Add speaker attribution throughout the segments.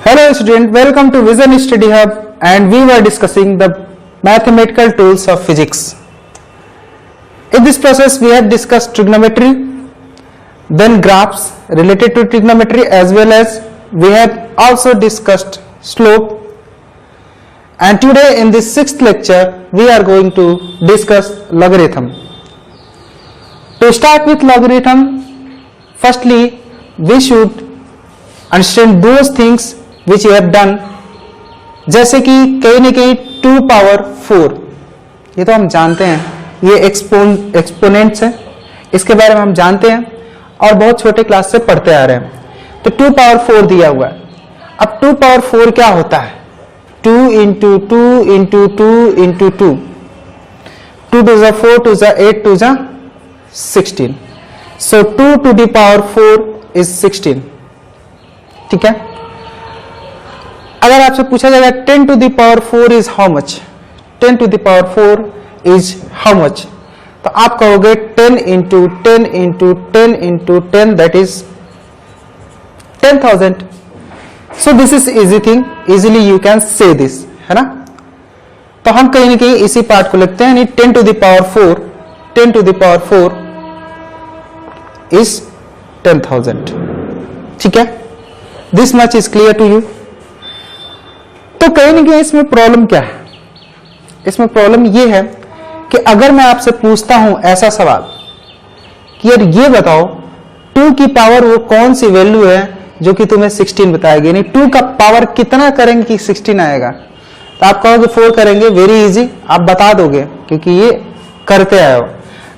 Speaker 1: Hello student, welcome to Vision Study Hub and we were discussing the mathematical tools of physics. In this process we have discussed trigonometry, then graphs related to trigonometry, as well as we have also discussed slope. And today in this sixth lecture we are going to discuss logarithm. To start with logarithm, firstly we should understand those things which we have done, जैसे कि कहीं न कहीं 2 power 4, ये तो हम जानते हैं, ये एक्सपोनेंट्स है, इसके बारे में हम जानते हैं और बहुत छोटे क्लास से पढ़ते आ रहे हैं. तो 2 पावर 4 दिया हुआ है. अब 2 पावर 4 क्या होता है? 2 into 2 into 2 into 2, 2 to the 4 to the 8 to the 16. So 2 to the power 4 is 16. ठीक है. अगर आपसे पूछा जाएगा 10 to the power 4 is how much? 10 to the power 4 is how much? तो आप कहोगे 10 into 10 into 10 into 10, that is 10,000. So this is easy thing, easily you can say this, है ना. तो हम कहीं ना कहीं इसी पार्ट को लिखते हैं, यानी 10 to the power 4, 10 to the power 4 is 10,000. ठीक है. This much is clear to you. तो कहीं ना कहीं इसमें प्रॉब्लम क्या है? इसमें प्रॉब्लम ये है कि अगर मैं आपसे पूछता हूं ऐसा सवाल कि यार ये बताओ 2 की पावर वो कौन सी वैल्यू है जो कि तुम्हें 16 बताएगी, यानी 2 का पावर कितना करेंगे कि 16 आएगा, तो आप कहोगे 4 करेंगे, वेरी इजी, आप बता दोगे क्योंकि ये करते आए हो.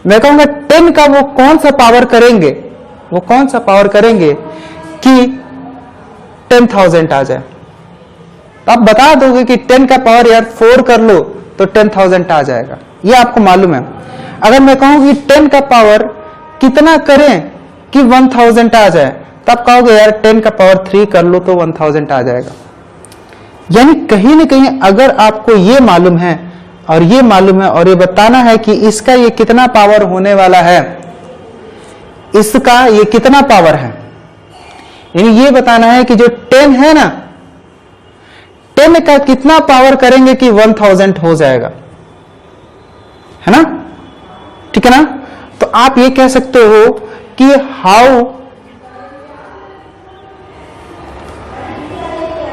Speaker 1: मैं कहूंगा 10 का वो कौन सा पावर करेंगे, वो कौन सा पावर करेंगे कि 10,000 आ जाए, तो आप बता दोगे कि 10 का पावर यार 4 कर लो तो 10,000 आ जाएगा, ये आपको मालूम है. अगर मैं कहूं कि 10 का पावर कितना करें कि 1000 आ जाए, तो आप कहोगे यार 10 का पावर 3 कर लो तो 1000 आ जाएगा. यानी कहीं ना कहीं अगर आपको ये मालूम है और ये मालूम है और ये बताना है कि इसका ये कितना पावर होने वाला है, इसका ये कितना पावर है, यानी ये बताना है कि जो 10 है ना, 10 का कितना पावर करेंगे कि 1000 हो जाएगा, है ना. ठीक है ना. तो आप ये कह सकते हो कि how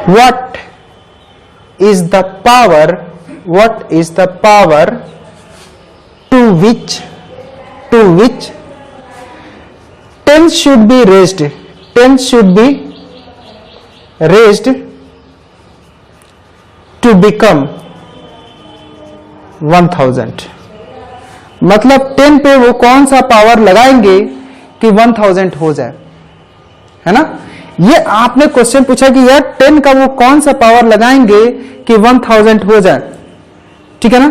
Speaker 1: what is the power to which 10 should be raised, 10 should be raised to become 1000. मतलब 10 पे वो कौन सा पावर लगाएंगे कि 1000 हो जाए, है ना. ये आपने क्वेश्चन पूछा कि यार 10 का वो कौन सा पावर लगाएंगे कि 1000 हो जाए. ठीक है ना.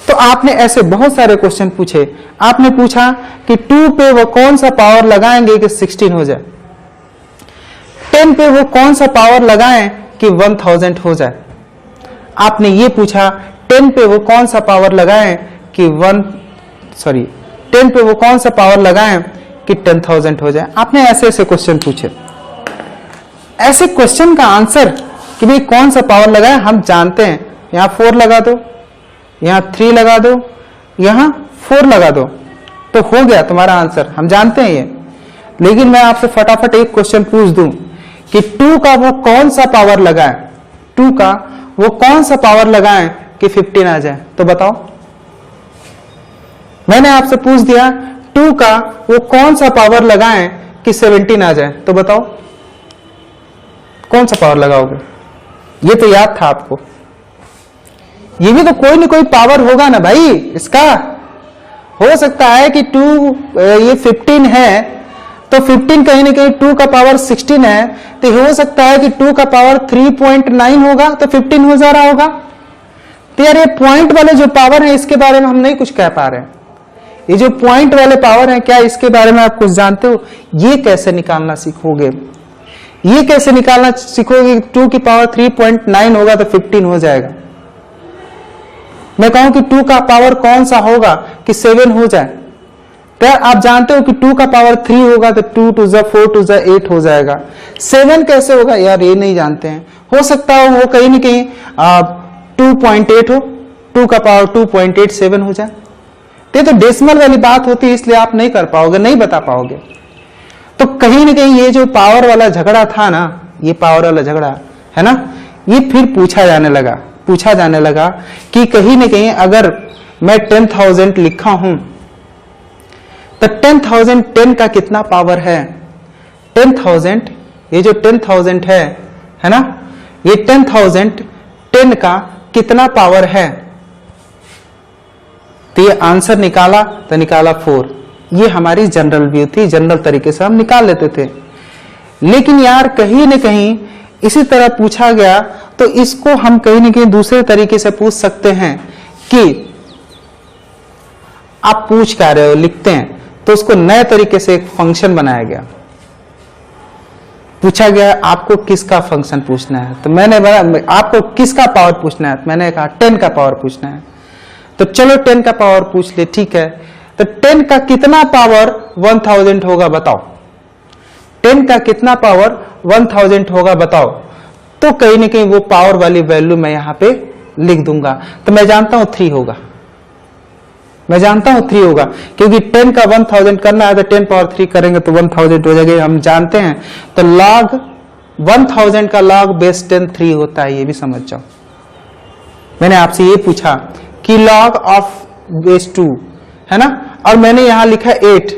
Speaker 1: तो आपने ऐसे बहुत सारे क्वेश्चन पूछे. आपने पूछा कि 2 पे वो कौन सा पावर लगाएंगे कि 16 हो जाए, 10 पे वो कौन सा पावर लगाएं कि 1000 हो जाए. आपने ये पूछा 10 पे वो कौन सा पावर लगाएं कि 10 पे वो कौन सा पावर लगाएं कि 10,000 हो जाए. आपने ऐसे ऐसे क्वेश्चन पूछे. ऐसे क्वेश्चन का आंसर कि भाई कौन सा पावर लगाए हम जानते हैं. यहां 4 लगा दो, यहां 3 लगा दो, यहां 4 लगा दो, तो हो गया तुम्हारा आंसर, हम जानते हैं ये. लेकिन मैं आपसे फटाफट एक क्वेश्चन पूछ दूं कि 2 का वो कौन सा पावर लगाएं, 2 का वो कौन सा पावर लगाएं कि 15 आ जाए, तो बताओ. मैंने आपसे पूछ दिया 2 का वो कौन सा पावर लगाएं कि 17 आ जाए, तो बताओ कौन सा पावर लगाओगे. ये तो याद था आपको. ये भी तो कोई ना कोई पावर होगा ना भाई. इसका हो सकता है कि 2 ये 15 है तो 15 कहीं ना कहीं 2 का पावर 16 है, तो हो सकता है कि 2 का पावर 3.9 होगा तो 15 हो जा रहा होगा. तो यार ये पॉइंट वाले जो पावर है इसके बारे में हम नहीं कुछ कह पा रहे हैं. ये जो पॉइंट वाले पावर है, क्या इसके बारे में आप कुछ जानते हो? ये कैसे निकालना सीखोगे, ये कैसे निकालना सीखोगे. 2 की पावर 3.9 होगा तो 15 हो जाएगा. मैं कहूं कि 2 का पावर कौन सा होगा कि 7 हो जाए, तो यार आप जानते हो कि 2 का पावर 3 होगा तो 2 टू ज़ा 4 टू ज़ा 8 हो जाएगा। 7 कैसे होगा यार, ये नहीं जानते हैं। हो सकता है वो कहीं ना कहीं 2.8 हो, 2 का पावर 2.87 हो जाए। तो डेसिमल वाली बात होती है, इसलिए आप नहीं कर पाओगे, नहीं बता पाओगे। तो कहीं ना कहीं ये जो पावर वाला झगड़ा था ना, ये पावर वाला झगड़ा है ना, ये फिर पूछा जाने लगा कि कहीं ना कहीं अगर मैं 10,000 लिखा हूं तो 10,000 10 का कितना पावर है? 10,000, ये जो 10,000 है ना, ये 10,000 10 का कितना पावर है? तो ये आंसर निकाला तो निकाला 4। ये हमारी जनरल व्यू थी, जनरल तरीके से हम निकाल लेते थे। लेकिन यार कहीं न कहीं इसी तरह पूछा गया तो इसको हम कहीं न कहीं दूसरे तरीके से पूछ सकते हैं कि आप पूछ क्या रहे हो, लिखते हैं तो उसको नए तरीके से एक फंक्शन बनाया गया। पूछा गया आपको किसका फंक्शन पूछना है, तो मैंने आपको किसका पावर पूछना है, तो मैंने कहा 10 का पावर पूछना है। तो चलो 10 का पावर पूछ ले, ठीक है। तो 10 का कितना पावर 1000 होगा बताओ? 10 का कितना पावर 1000 होगा बताओ? तो कहीं ना कहीं वो पावर वाली वैल्यू मैं यहां पे लिख दूंगा। तो मैं जानता हूं 3 होगा, मैं जानता हूं 3 होगा, क्योंकि 10 का 1000 करना है तो 10 पावर 3 करेंगे तो 1000 हो जाएगा, हम जानते हैं। तो log 1000 का log बेस 10 3 होता है, ये भी समझ जाओ। मैंने आपसे ये पूछा कि log ऑफ बेस 2 है ना, और मैंने यहां लिखा 8।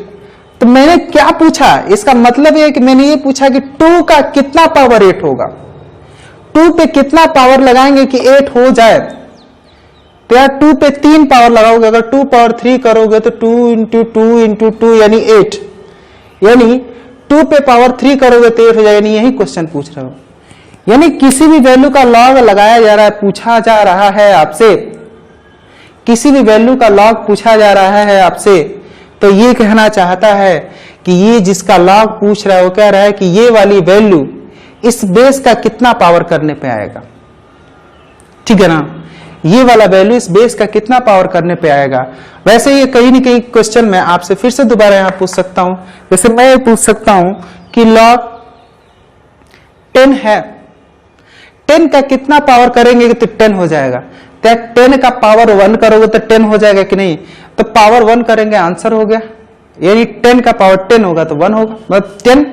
Speaker 1: तो मैंने क्या पूछा, इसका मतलब ये है कि मैंने ये पूछा कि 2 का कितना पावर 8 होगा, 2 पे कितना पावर लगाएंगे कि 8 हो जाए। तो यार 2 पे 3 पावर लगाओगे, अगर 2 पावर 3 करोगे तो 2 इंटू 2 इंटू 2 यानी 8, यानी 2 पे पावर 3 करोगे तो 8 हो जाएगा। यही क्वेश्चन पूछ रहे हो, यानी किसी भी वैल्यू का लॉग लगाया जा रहा है, पूछा जा रहा है आपसे, किसी भी वैल्यू का लॉग पूछा जा रहा है आपसे, तो ये कहना चाहता है कि ये जिसका लॉग पूछ रहा है वो कह रहा है कि ये वाली वैल्यू इस बेस का कितना पावर करने पे आएगा, ठीक है ना। ये वाला वैल्यू इस बेस का कितना पावर करने पे आएगा। वैसे ये कहीं ना कहीं क्वेश्चन में आपसे फिर से दोबारा यहां पूछ सकता हूं, जैसे मैं ये पूछ सकता हूं कि log 10 है, 10 का कितना पावर करेंगे तो 10 हो जाएगा। तो 10 का पावर 1 करोगे तो 10 हो जाएगा कि नहीं, तो पावर 1 करेंगे आंसर हो गया, यानी 10 का पावर 10 होगा तो 1 होगा, मतलब 10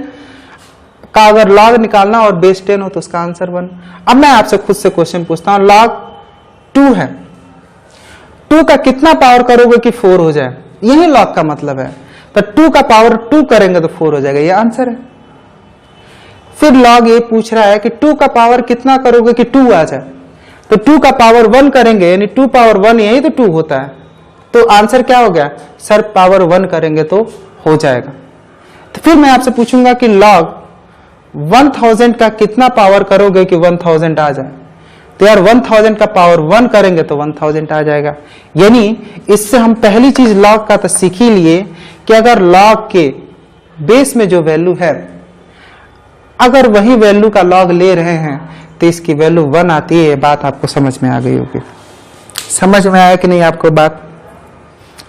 Speaker 1: का अगर log निकालना और बेस 10 हो तो उसका आंसर 1। अब मैं आपसे खुद से क्वेश्चन पूछता हूं, log 2 है, 2 का कितना पावर करोगे कि 4 हो जाए, यही log का मतलब है। तो 2 का पावर 2 करेंगे तो 4 हो जाएगा, ये आंसर है। फिर log ये पूछ रहा है कि 2 का पावर कितना करोगे कि 2 आ जाए, तो 2 का पावर 1 करेंगे, यानी 2 पावर 1 यही तो 2 होता है, तो आंसर क्या हो गया सर, पावर 1 करेंगे तो हो जाएगा। तो फिर मैं आपसे पूछूंगा कि log 1000 का कितना पावर करोगे कि 1000 आ जाए, तो यार 1000 का पावर 1 करेंगे तो 1000 आ जाएगा। यानी इससे हम पहली चीज log का तो सीख ही लिए कि अगर log के बेस में जो वैल्यू है, अगर वही वैल्यू का log ले रहे हैं तो इसकी वैल्यू 1 आती है। ये बात आपको समझ में आ गई होगी, समझ में आया कि नहीं आपको बात?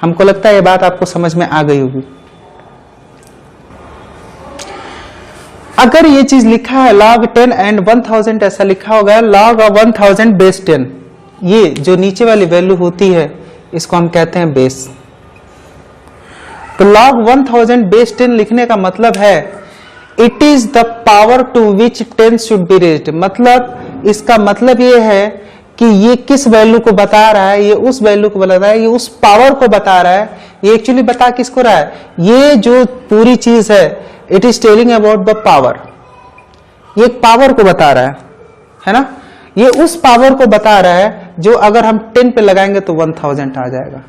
Speaker 1: हमको लगता है ये बात आपको समझ में आ गई होगी। अगर ये चीज लिखा है log 10 एंड 1000 ऐसा लिखा होगा, log of 1000 बेस 10, ये जो नीचे वाली वैल्यू होती है इसको हम कहते हैं बेस। तो log 1000 बेस 10 लिखने का मतलब है it is the power to which 10 should be raised, मतलब इसका मतलब ये है कि ये किस वैल्यू को बता रहा है, ये उस वैल्यू को बता रहा है, ये उस पावर को बता रहा है। ये एक्चुअली बता किसको रहा है, ये जो पूरी चीज है it is telling about the power, ये एक पावर को बता रहा है ना, ये उस पावर को बता रहा है जो अगर हम 10 पे लगाएंगे तो 1000 आ जाएगा।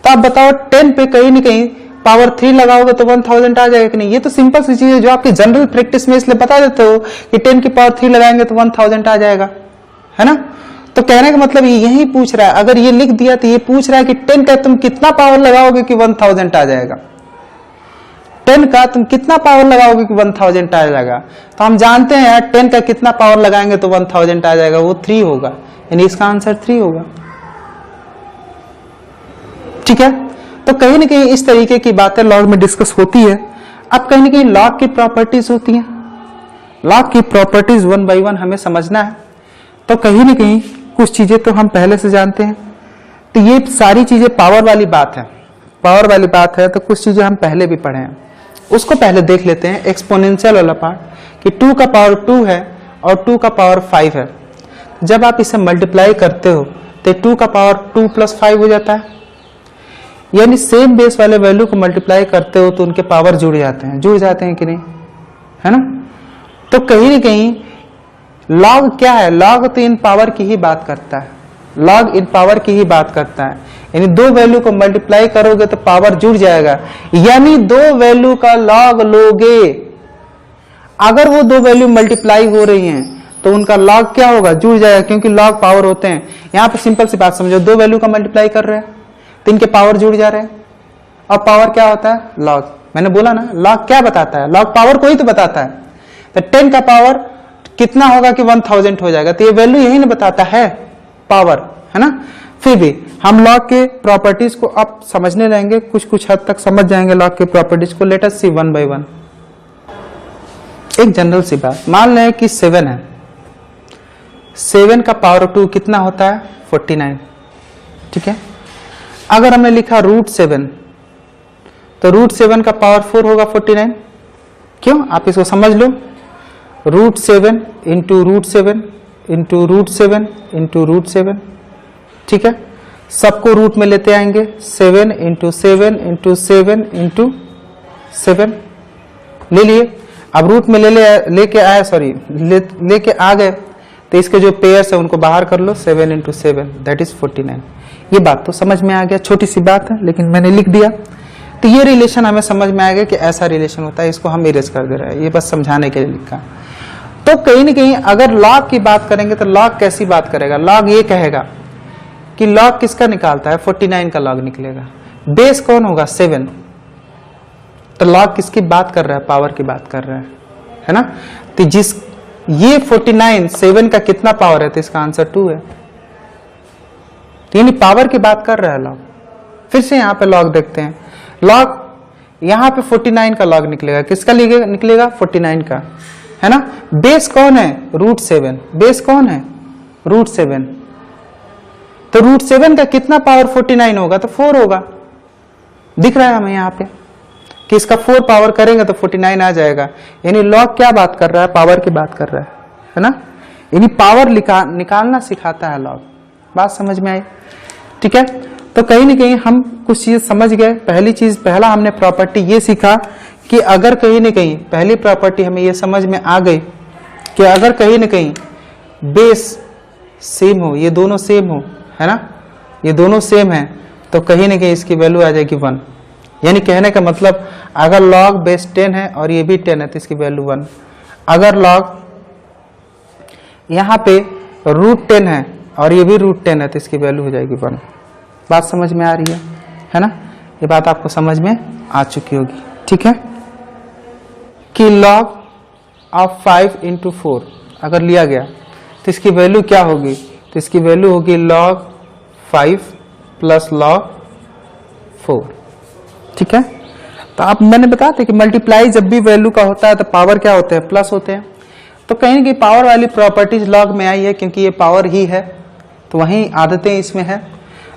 Speaker 1: तो आप बताओ 10 पे कहीं ना कहीं पावर 3 लगाओगे तो 1000 आ जाएगा कि नहीं। ये तो सिंपल सी चीज है जो आपकी जनरल प्रैक्टिस में इसलिए बता देते हो कि 10 की पावर 3 लगाएंगे तो 1000 आ जाएगा, है ना। तो कहने का मतलब ये यही पूछ रहा है, अगर ये लिख दिया तो ये पूछ रहा है कि 10 का तुम कितना पावर लगाओगे कि 1000 आ जाएगा, 10 का तुम कितना पावर लगाओगे कि 1000 आ जाएगा। तो हम जानते हैं यार 10 का कितना पावर लगाएंगे तो 1000 आ जाएगा, वो 3 होगा, यानी इसका आंसर 3 होगा, ठीक है। तो कहीं ना कहीं इस तरीके की बातें लॉग में डिस्कस होती है। अब कहीं ना कहीं लॉग की प्रॉपर्टीज होती हैं, लॉग की प्रॉपर्टीज 1 बाय 1 हमें समझना है। तो कहीं ना कहीं कुछ चीजें तो हम पहले से जानते हैं, तो ये सारी चीजें पावर वाली बात है, पावर वाली बात है। तो कुछ चीजें हम पहले भी पढ़े हैं, उसको पहले देख लेते हैं। एक्सपोनेंशियल वाला पार्ट कि 2 का पावर 2 है और 2 का पावर 5 है। जब आप इसे मल्टीप्लाई करते हो तो 2 का पावर 2 + 5 हो जाता है, यानी सेम बेस वाले वैल्यू को मल्टीप्लाई करते हो तो उनके पावर जुड़ जाते हैं कि नहीं, है ना। तो कहीं ना कहीं लॉग क्या है, लॉग तो इन पावर की ही बात करता है, लॉग इन पावर की ही बात करता है। यानी दो वैल्यू को मल्टीप्लाई करोगे तो पावर जुड़ जाएगा, यानी दो वैल्यू का लॉग लोगे, अगर वो दो वैल्यू मल्टीप्लाई हो रही हैं तो उनका लॉग क्या होगा, जुड़ जाएगा, क्योंकि लॉग पावर होते हैं। यहां पे सिंपल सी बात समझो, दो वैल्यू का मल्टीप्लाई कर रहे हैं तो इनके पावर जुड़ जा रहे हैं, और पावर क्या होता है, लॉग। मैंने बोला ना, लॉग क्या बताता है, लॉग पावर को ही तो बताता है। तो 10 का पावर कितना होगा कि 1000 हो जाएगा, तो ये वैल्यू यही ना बताता है, पावर, है ना। फिर भी हम लॉग के प्रॉपर्टीज को अब समझने रहेंगे, कुछ हद तक समझ जाएंगे लॉग के प्रॉपर्टीज को। लेट अस सी 1 बाय 1। एक जनरल सी बात, मान लें कि 7 है, 7 का पावर 2 कितना होता है, 49, ठीक है। अगर हमने लिखा √7 तो √7 का पावर 4 होगा 49, क्यों, आप इसको समझ लो, √7 इंटू √7 इंटू √7 इंटू √7, ठीक है। सबको रूट में लेते आएंगे, 7 इंटू 7 इंटू 7 इंटू 7 ले लिए। अब रूट में लेके आए, सॉरी लेके आ गए, तो इसके जो पेयर्स है उनको बाहर कर लो, 7 इंटू 7 दैट इज 49। ये बात तो समझ में आ गया, छोटी सी बात है लेकिन मैंने लिख दिया। तो ये रिलेशन हमें समझ में आ गया कि ऐसा रिलेशन होता है, इसको हम इरेज कर दे रहे हैं, ये बस समझाने के लिए लिखा। तो कहीं ना कहीं अगर लॉग की बात करेंगे तो लॉग कैसी बात करेगा, लॉग ये कहेगा कि लॉग किसका निकालता है, 49 का लॉग निकलेगा। बेस कौन होगा, 7, तो लॉग किसकी बात कर रहा है, पावर की बात कर रहा है ना। तो जिस ये 49 7 का कितना पावर है, तो इसका आंसर 2 है, तो यानी पावर की बात कर रहा है लॉग। फिर से यहां पे लॉग देखते हैं, लॉग यहां पे 49 का लॉग निकलेगा, किसका निकलेगा, 49 का, है ना। बेस कौन है, √7, बेस कौन है, √7, तो √7 का कितना पावर 49 होगा, तो 4 होगा, दिख रहा है हमें यहाँ पे कि इसका 4 पावर करेंगे तो 49 आ जाएगा। यानी लॉग क्या बात कर रहा है, पावर की बात कर रहा है ना। यानी पावर निकालना सिखाता है लॉग, बात समझ में आई, ठीक है। तो कहीं ना कहीं हम कुछ चीज समझ गए। पहला हमने प्रॉपर्टी ये सीखा कि अगर कहीं ना कहीं, पहली प्रॉपर्टी हमें ये समझ में आ गई कि अगर कहीं ना कहीं बेस सेम हो, ये दोनों सेम हो, है ना, ये दोनों सेम है, तो कहीं ना कहीं इसकी वैल्यू आ जाएगी 1। यानी कहने का मतलब अगर लॉग बेस 10 है और ये भी 10 है तो इसकी वैल्यू 1। अगर लॉग यहाँ पे √10 है और ये भी √10 है तो इसकी वैल्यू हो जाएगी 1। बात समझ में आ रही है ना, ये बात आपको समझ में आ चुकी होगी, ठीक है। कि लॉग ऑफ 5 इंटू 4 अगर लिया गया तो इसकी वैल्यू क्या होगी, तो इसकी वैल्यू होगी log 5 प्लस log 4, ठीक है। तो आप मैंने बताया था कि मल्टीप्लाई जब भी वैल्यू का होता है तो पावर क्या होते हैं, प्लस होते हैं। तो कहीं की पावर वाली प्रॉपर्टीज लॉग में आई है, क्योंकि ये पावर ही है तो वहीं आदतें इसमें है।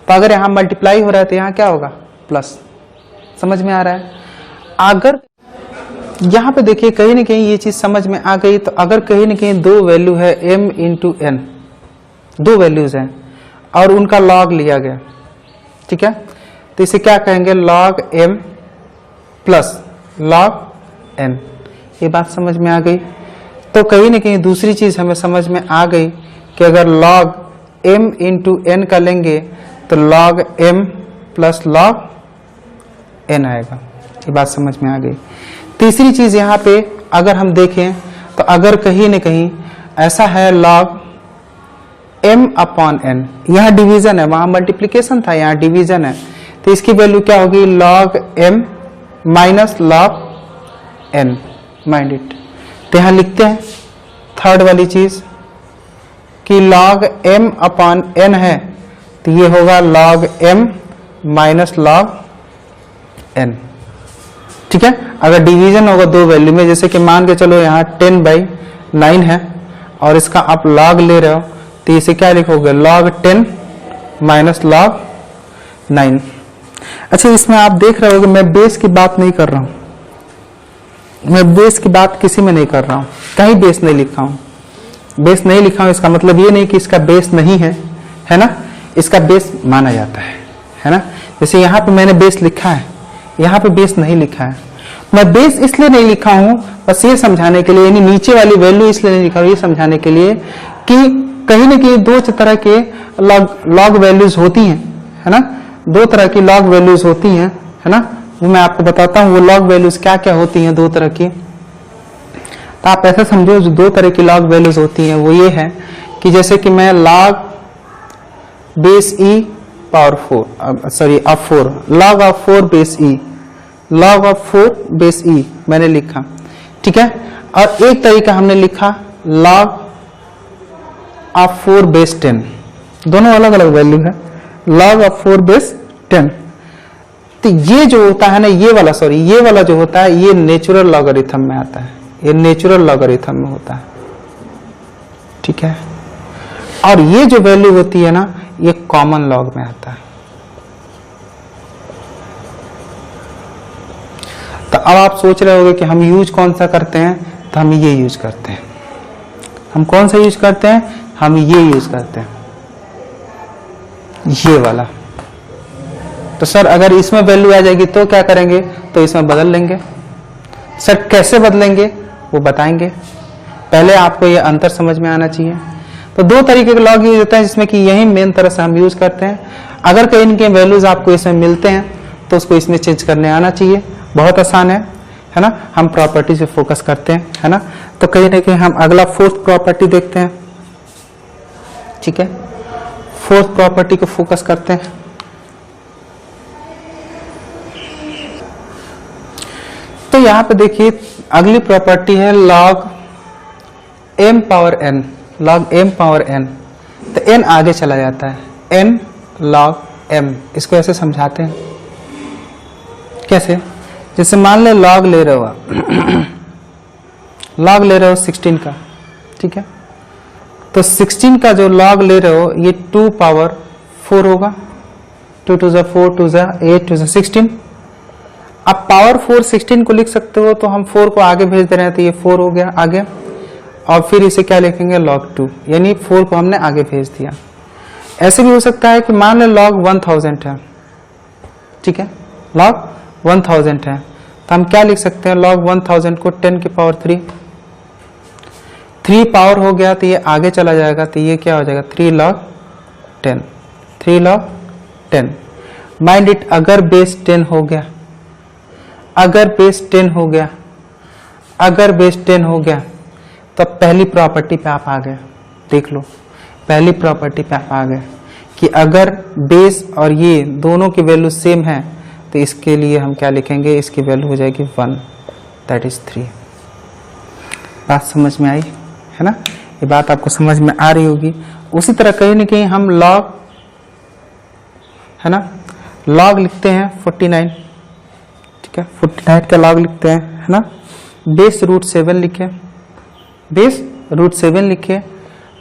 Speaker 1: तो अगर यहाँ मल्टीप्लाई हो रहा है तो यहाँ क्या होगा, प्लस, समझ में आ रहा है। अगर यहाँ पे देखिए कहीं ना कहीं ये चीज समझ में आ गई, तो अगर कहीं ना कहीं दो वैल्यू है m इंटू n, दो वैल्यूज हैं और उनका लॉग लिया गया, ठीक है, तो इसे क्या कहेंगे, log m plus log n। ये बात समझ में आ गई। तो कहीं ना कहीं दूसरी चीज हमें समझ में आ गई कि अगर log m इंटू n का लेंगे तो log m plus log n आएगा। ये बात समझ में आ गई। तीसरी चीज यहाँ पे अगर हम देखें तो अगर कहीं न कहीं ऐसा है log m अपॉन n, यहाँ डिवीजन है, वहां मल्टीप्लीकेशन था, यहाँ डिवीजन है, तो इसकी वैल्यू क्या होगी, log m minus log n, mind it. तो यहाँ लिखते हैं थर्ड वाली चीज कि log m अपॉन n है तो ये होगा log m minus log n। ठीक है, अगर डिवीजन होगा दो वैल्यू में, जैसे कि मान के चलो यहाँ 10/9 है और इसका आप log ले रहे हो, तो इसे क्या लिखोगे, log 10 माइनस log 9। अच्छा, इसमें आप देख रहे हो कि मैं बेस की बात नहीं कर रहा हूं, मैं बेस की बात किसी में नहीं कर रहा हूं, कहीं बेस नहीं लिखा हूं। बेस नहीं लिखा हूं इसका मतलब ये नहीं कि इसका बेस नहीं है ना, इसका बेस माना जाता है ना। जैसे यहाँ पे मैंने बेस लिखा है, यहाँ पे बेस नहीं लिखा है। मैं बेस इसलिए नहीं लिखा हूं, बस ये समझाने के लिए, यानी नीचे वाली वैल्यू इसलिए नहीं लिखा हूं, ये समझाने के लिए कि कहीं ना कहीं दो तरह के लॉग वैल्यूज होती हैं, है ना, दो तरह की लॉग वैल्यूज होती हैं, है ना। वो मैं आपको बताता हूँ वो लॉग वैल्यूज क्या क्या होती हैं, दो तरह की। तो आप ऐसा समझो, जो दो तरह की लॉग वैल्यूज होती हैं वो ये है कि जैसे कि मैं log base e power 4, sorry of 4, log of 4 base e, log of 4 base e मैंने लिखा, ठीक है। और एक तरीका हमने लिखा log ऑफ 4 बेस 10, दोनों अलग अलग वैल्यू है, log ऑफ 4 बेस 10। तो ये जो होता है ना, ये वाला जो होता है, ये नेचुरल लॉगरिथम में आता है, ये नेचुरल लॉगरिथम में होता है, ठीक है। और ये जो वैल्यू होती है ना, ये कॉमन लॉग में आता है। तो अब आप सोच रहे होंगे कि हम यूज कौन सा करते हैं, तो हम ये यूज करते हैं। हम कौन सा यूज करते हैं, हम ये यूज करते हैं, ये वाला। तो सर अगर इसमें वैल्यू आ जाएगी तो क्या करेंगे, तो इसमें बदल लेंगे। सर कैसे बदलेंगे वो बताएंगे, पहले आपको ये अंतर समझ में आना चाहिए। तो दो तरीके के लॉग यूज होता है, जिसमें कि यही मेन तरह से हम यूज करते हैं। अगर कहीं इनके वैल्यूज आपको इसमें मिलते हैं तो उसको इसमें चेंज करने आना चाहिए, बहुत आसान है ना। हम प्रॉपर्टी से फोकस करते हैं, है ना। तो कहीं ना कहीं हम अगला फोर्थ प्रॉपर्टी देखते हैं, ठीक है। फोर्थ प्रॉपर्टी को फोकस करते हैं। तो यहां पे देखिए अगली प्रॉपर्टी है log m power n, log m power n। तो n आगे चला जाता है, n log m। इसको ऐसे समझाते हैं, कैसे, जैसे मान ले log ले रहे हो आप log ले रहे हो 16 का, ठीक है। तो 16 का जो log ले रहे हो, ये 2 पावर 4 होगा, 2 to the 4 to the 8 to the 16। अब पावर 4 16 को लिख सकते हो, तो हम 4 को आगे भेज दे रहे हैं, तो ये 4 हो गया आगे। और फिर इसे क्या लिखेंगे, log 2, यानी 4 को हमने आगे भेज दिया। ऐसे भी हो सकता है कि मान ले log 1000 है, ठीक है, log 1000 है, तो हम क्या लिख सकते हैं, log 1000 को 10 की पावर 3 पावर हो गया, तो ये आगे चला जाएगा, तो ये क्या हो जाएगा, 3 log 10, 3 log 10। माइंड इट, अगर बेस 10 हो गया, अगर बेस 10 हो गया, अगर बेस 10 हो गया, तो पहली प्रॉपर्टी पे आप आ गए। देख लो, पहली प्रॉपर्टी पे आप आ गए कि अगर बेस और ये दोनों की वैल्यू सेम है, तो इसके लिए हम क्या लिखेंगे, इसकी वैल्यू हो जाएगी 1, दैट इज 3। बात समझ में आई है ना, ये बात आपको समझ में आ रही होगी। उसी तरह कहीं ना कहीं हम log, है ना, log लिखते हैं 49, ठीक है, 49 का log लिखते हैं, है ना। बेस √7 लिखे, बेस √7 लिखे,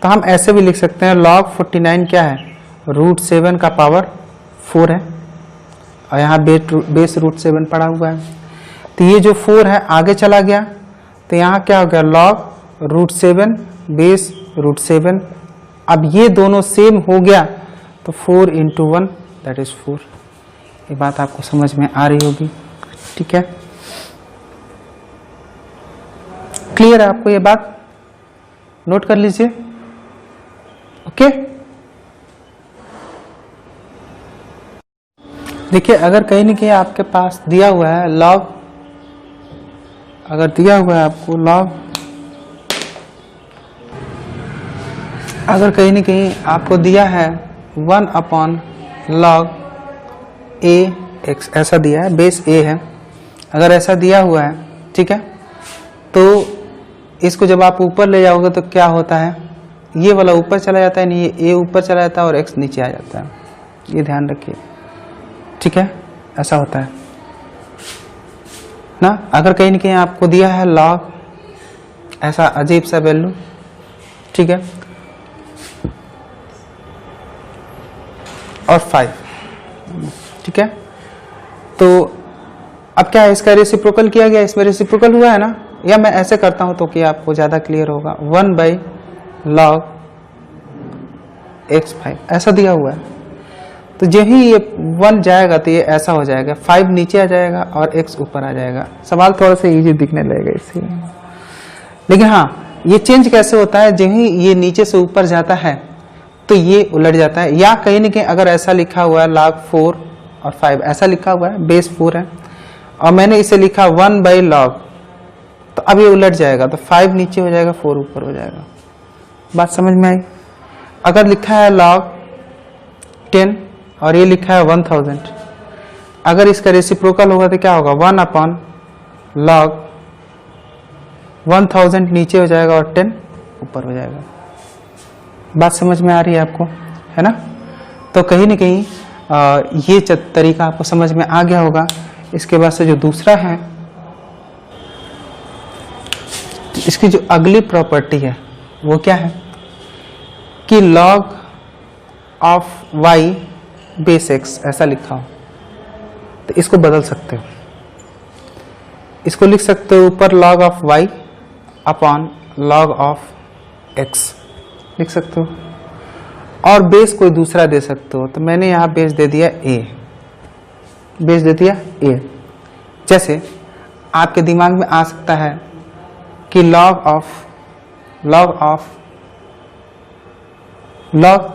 Speaker 1: तो हम ऐसे भी लिख सकते हैं log 49 क्या है, √7 का पावर 4 है, और यहाँ बेस √7 पड़ा हुआ है। तो ये जो 4 है आगे चला गया, तो यहाँ क्या हो गया, log √7 बेस √7। अब ये दोनों सेम हो गया, तो 4 × 1 दैट इज 4। ये बात आपको समझ में आ रही होगी, ठीक है, क्लियर है आपको ये बात, नोट कर लीजिए, ओके। देखिए अगर कहीं ना कहीं आपके पास दिया हुआ है log, अगर दिया हुआ है आपको log, अगर कहीं ना कहीं आपको दिया है 1/log ax, ऐसा दिया है, बेस a है, अगर ऐसा दिया हुआ है, ठीक है, तो इसको जब आप ऊपर ले जाओगे तो क्या होता है, ये वाला ऊपर चला जाता है, नहीं ये a ऊपर चला जाता है और x नीचे आ जाता है, ये ध्यान रखिए, ठीक है, ऐसा होता है। ना। अगर कहीं ना कहीं आपको दिया है लॉग ऐसा अजीब सा वैल्यू, ठीक है, और 5, ठीक है, तो अब क्या है, इसका रेसिप्रोकल किया गया, इसमें रेसिप्रोकल हुआ है ना, या मैं ऐसे करता हूं तो कि आपको ज्यादा क्लियर होगा, 1/log x5 ऐसा दिया हुआ है। तो जो ही ये 1 जाएगा तो ये ऐसा हो जाएगा, 5 नीचे आ जाएगा और x ऊपर आ जाएगा। सवाल थोड़ा सा इजी दिखने लगेगा इससे, लेकिन हाँ, ये चेंज कैसे होता है, जो ही ये नीचे से ऊपर जाता है तो ये उलट जाता है। या कहीं ना कहीं अगर ऐसा लिखा हुआ है log 4 और 5 ऐसा लिखा हुआ है, बेस 4 है और मैंने इसे लिखा 1/log, तो अब ये उलट जाएगा, तो 5 नीचे हो जाएगा, 4 ऊपर हो जाएगा। बात समझ में आई? अगर लिखा है log 10 और ये लिखा है 1000, अगर इसका रेसिप्रोकल होगा तो क्या होगा, 1/log 1000 नीचे हो जाएगा और 10 ऊपर हो जाएगा। बात समझ में आ रही है आपको, है ना? तो कहीं ना कहीं ये तरीका आपको समझ में आ गया होगा। इसके बाद से जो दूसरा है, इसकी जो अगली प्रॉपर्टी है वो क्या है कि log of y base x ऐसा लिखा हो तो इसको बदल सकते हो। इसको लिख सकते हो ऊपर log of y upon log of x लिख सकते हो, और बेस कोई दूसरा दे सकते हो। तो मैंने यहां बेस दे दिया a, बेस दे दिया a। जैसे आपके दिमाग में आ सकता है कि log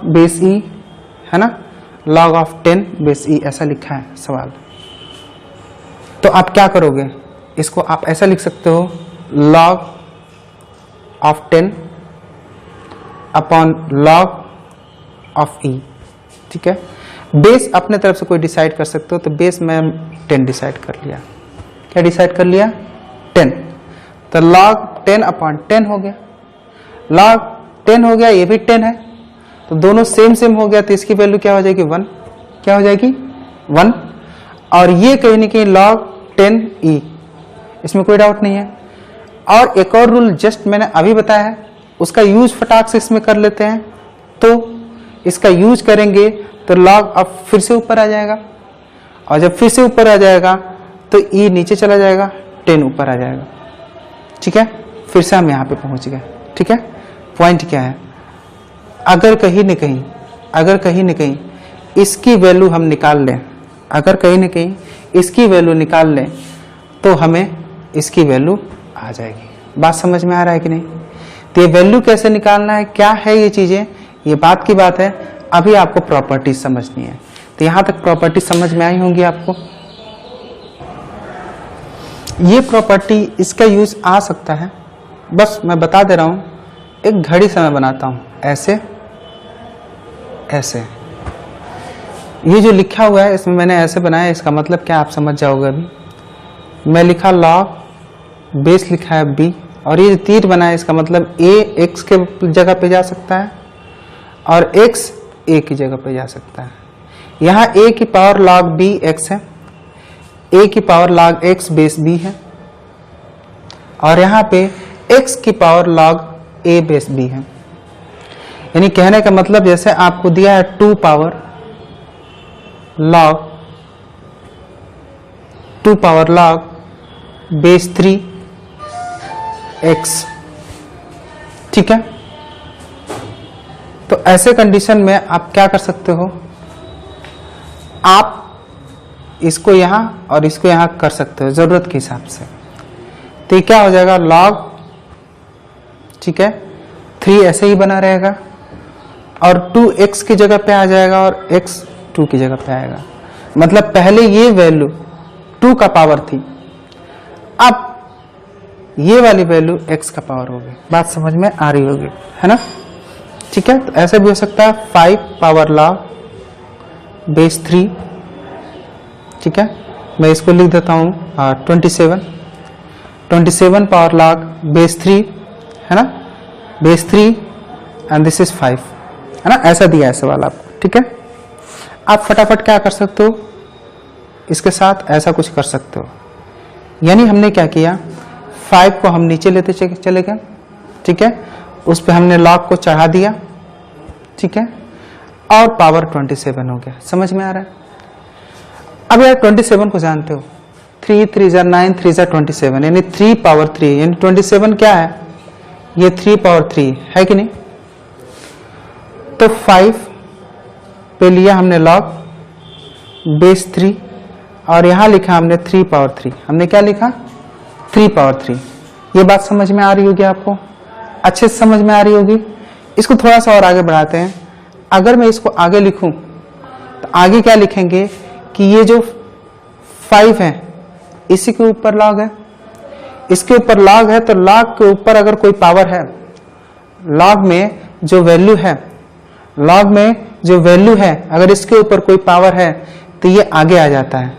Speaker 1: बेस e है ना, log ऑफ 10 बेस e ऐसा लिखा है सवाल। तो आप क्या करोगे, इसको आप ऐसा लिख सकते हो log of 10 upon log of e, ठीक है। बेस अपने तरफ से कोई डिसाइड कर सकते हो, तो बेस में 10 डिसाइड कर लिया। क्या डिसाइड कर लिया, 10। तो log 10 अपॉन 10 हो गया, log 10 हो गया, ये भी 10 है, तो दोनों सेम हो गया, तो इसकी वैल्यू क्या हो जाएगी, 1। क्या हो जाएगी, 1। और ये कहीं ना कहीं log 10e, इसमें कोई डाउट नहीं है। और एक और रूल जस्ट मैंने अभी बताया है, उसका यूज फटाक से इसमें कर लेते हैं। तो इसका यूज करेंगे तो log अब फिर से ऊपर आ जाएगा, और जब फिर से ऊपर आ जाएगा तो e नीचे चला जाएगा, 10 ऊपर आ जाएगा, ठीक है। फिर से हम यहाँ पे पहुंच गए, ठीक है। पॉइंट क्या है, अगर कहीं न कहीं इसकी वैल्यू हम निकाल लें, अगर कहीं न कहीं इसकी वैल्यू निकाल लें तो हमें इसकी वैल्यू आ जाएगी। बात समझ में आ रहा है कि नहीं? तो ये वैल्यू कैसे निकालना है, क्या है ये चीजें, ये बात की बात है। अभी आपको प्रॉपर्टीज समझनी है, तो यहां तक प्रॉपर्टी समझ में आई होंगी आपको। ये प्रॉपर्टी, इसका यूज आ सकता है, बस मैं बता दे रहा हूं। एक घड़ी से मैं बनाता हूं, ऐसे ऐसे, ये जो लिखा हुआ है इसमें मैंने ऐसे बनाया, इसका मतलब क्या आप समझ जाओगे। अभी मैं लिखा log, बेस लिखा है b, और ये तीर बनाया, इसका मतलब a x के जगह पे जा सकता है और x a की जगह पे जा सकता है। यहाँ a की पावर log b x है, a की power log x base b है, और यहाँ पे x की power log a base b है। यानी कहने का मतलब जैसे आपको दिया है 2 पावर log बेस 3 x, ठीक है। तो ऐसे कंडीशन में आप क्या कर सकते हो, आप इसको यहां और इसको यहां कर सकते हो जरूरत के हिसाब से। तो ये क्या हो जाएगा, log, ठीक है, 3 ऐसे ही बना रहेगा, और 2x की जगह पे आ जाएगा और x 2 की जगह पे आएगा। मतलब पहले ये वैल्यू 2 का पावर थी, अब ये वाली वैल्यू x का पावर होगी। बात समझ में आ रही होगी, है ना? ठीक है। तो ऐसे भी हो सकता है 5 पावर log बेस 3, ठीक है। मैं इसको लिख देता हूं 27 पावर log बेस 3, है ना, बेस 3, एंड दिस इज 5, है ना। ऐसा दिया है सवाल आपको, ठीक है। आप फटाफट क्या कर सकते हो, इसके साथ ऐसा कुछ कर सकते हो यानी हमने क्या किया, 5 को हम नीचे लेते चले गए, ठीक है, उस पर हमने log को चढ़ा दिया, ठीक है, और पावर 27 हो गया। समझ में आ रहा है? अब यार 27 को जानते हो, 3 3 जा 9, 3 जा 27, यानी 3 पावर 3, यानी 27 क्या है, ये 3 पावर 3 है कि नहीं। तो 5 पे लिया हमने log बेस 3 और यहां लिखा हमने 3 पावर 3, हमने क्या लिखा, 3 पावर 3। ये बात समझ में आ रही होगी आपको, अच्छे से समझ में आ रही होगी। इसको थोड़ा सा और आगे बढ़ाते हैं। अगर मैं इसको आगे लिखूं तो आगे क्या लिखेंगे कि ये जो 5 है इसी के ऊपर log है, इसके ऊपर log है, तो log के ऊपर अगर कोई पावर है, log में जो वैल्यू है, log में जो वैल्यू है अगर इसके ऊपर कोई पावर है तो ये आगे आ जाता है,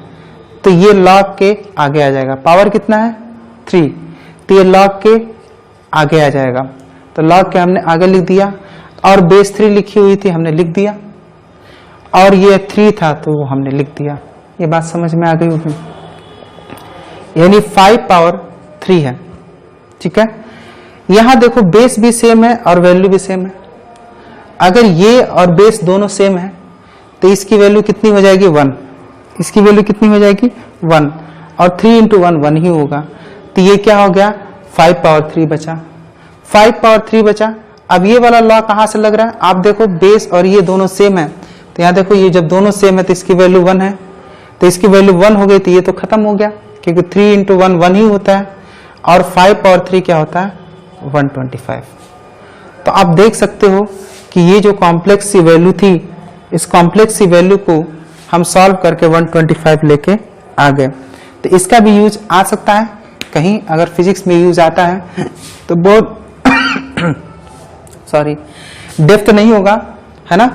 Speaker 1: तो ये log के आगे आ जाएगा। पावर कितना है, 3, तो ये log के आगे आ जाएगा, तो log के हमने आगे लिख दिया, और बेस 3 लिखी हुई थी हमने लिख दिया, और ये 3 था तो वो हमने लिख दिया। ये बात समझ में आ गई होगी, यानी 5 पावर 3 है, ठीक है। यहां देखो बेस भी सेम है और वैल्यू भी सेम है। अगर ये और बेस दोनों सेम है तो इसकी वैल्यू कितनी हो जाएगी, 1, इसकी वैल्यू कितनी हो जाएगी, 1, और 3 इंटू 1 1 ही होगा, तो ये क्या हो गया, 5 पावर 3 बचा, 5 पावर 3 बचा। अब ये वाला लॉ कहां से लग रहा है, आप देखो बेस और ये दोनों सेम है, तो यहां देखो ये जब दोनों सेम है तो इसकी वैल्यू 1 है, तो इसकी वैल्यू 1 हो गई, तो ये तो खत्म हो गया, क्योंकि 3 इंटू 1 1 ही होता है, और 5 पावर 3 क्या होता है, 125। तो आप देख सकते हो कि ये जो कॉम्प्लेक्स सी वैल्यू थी, इस कॉम्प्लेक्स सी वैल्यू को हम सॉल्व करके 125 लेके आ गए। तो इसका भी यूज आ सकता है कहीं, अगर फिजिक्स में यूज आता है तो बहुत सॉरी डेप्थ नहीं होगा, है ना,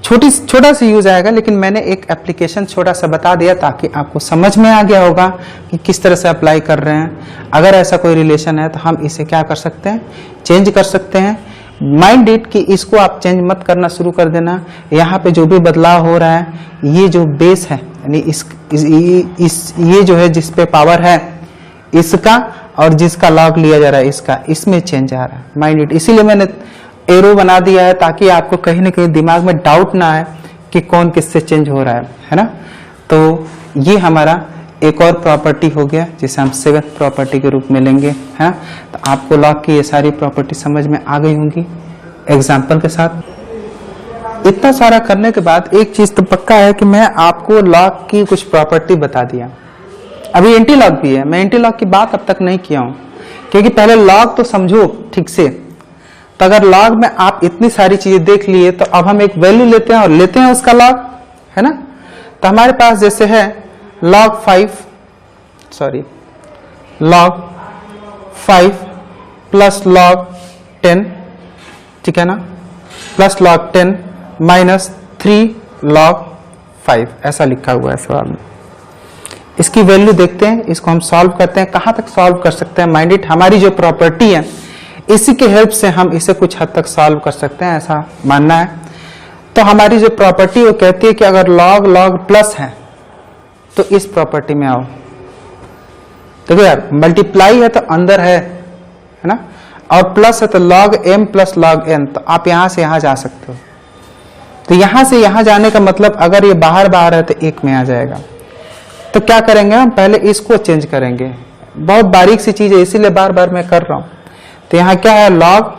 Speaker 1: छोटा सा यूज आएगा, लेकिन मैंने एक एप्लीकेशन छोटा सा बता दिया ताकि आपको समझ में आ गया होगा कि किस तरह से अप्लाई कर रहे हैं। अगर ऐसा कोई रिलेशन है तो हम इसे क्या कर सकते हैं, चेंज कर सकते हैं। माइंड इट कि इसको आप चेंज मत करना शुरू कर देना। यहाँ पे जो भी बदलाव हो रहा है, ये जो बेस है यानी ये जो है जिस पे पावर है इसका, और जिसका लॉग लिया जा रहा है इसका, इसमें चेंज आ रहा है। माइंड इट, इसीलिए मैंने एरो बना दिया है ताकि आपको कहीं ना कहीं दिमाग में डाउट ना आए कि कौन किससे चेंज हो रहा है ना। तो ये हमारा एक और प्रॉपर्टी हो गया जिसे हम 7th प्रॉपर्टी के रूप में लेंगे, है। तो आपको लॉग की ये सारी प्रॉपर्टी समझ में आ गई होंगी एग्जाम्पल के साथ। इतना सारा करने के बाद एक चीज तो पक्का है कि मैं आपको लॉग की कुछ प्रॉपर्टी बता दिया। अभी एंटी लॉग भी है, मैं एंटी लॉग की बात अब तक नहीं किया हूं, क्योंकि पहले लॉग तो समझो ठीक से। तो अगर लॉग में आप इतनी सारी चीजें देख लिए तो अब हम एक वैल्यू लेते हैं और लेते हैं उसका लॉग, है ना। तो हमारे पास जैसे है log 5 प्लस log 10, ठीक है ना, प्लस log 10 माइनस 3 log 5, ऐसा लिखा हुआ है सवाल में। इसकी वैल्यू देखते हैं, इसको हम सॉल्व करते हैं। कहां तक सॉल्व कर सकते हैं, माइंड इट, हमारी जो प्रॉपर्टी है इसी के हेल्प से हम इसे कुछ हद तक सॉल्व कर सकते हैं, ऐसा मानना है। तो हमारी जो प्रॉपर्टी वो कहती है कि अगर log प्लस है तो इस प्रॉपर्टी में आओ। देखो यार, मल्टीप्लाई है तो अंदर है ना, और प्लस है तो log m plus log n, तो आप यहां से यहां जा सकते हो। तो यहां से यहां जाने का मतलब अगर ये बाहर है तो एक में आ जाएगा। तो क्या करेंगे हम, पहले इसको चेंज करेंगे। बहुत बारीक सी चीज है इसीलिए बार बार मैं कर रहा हूं। तो यहां क्या है log,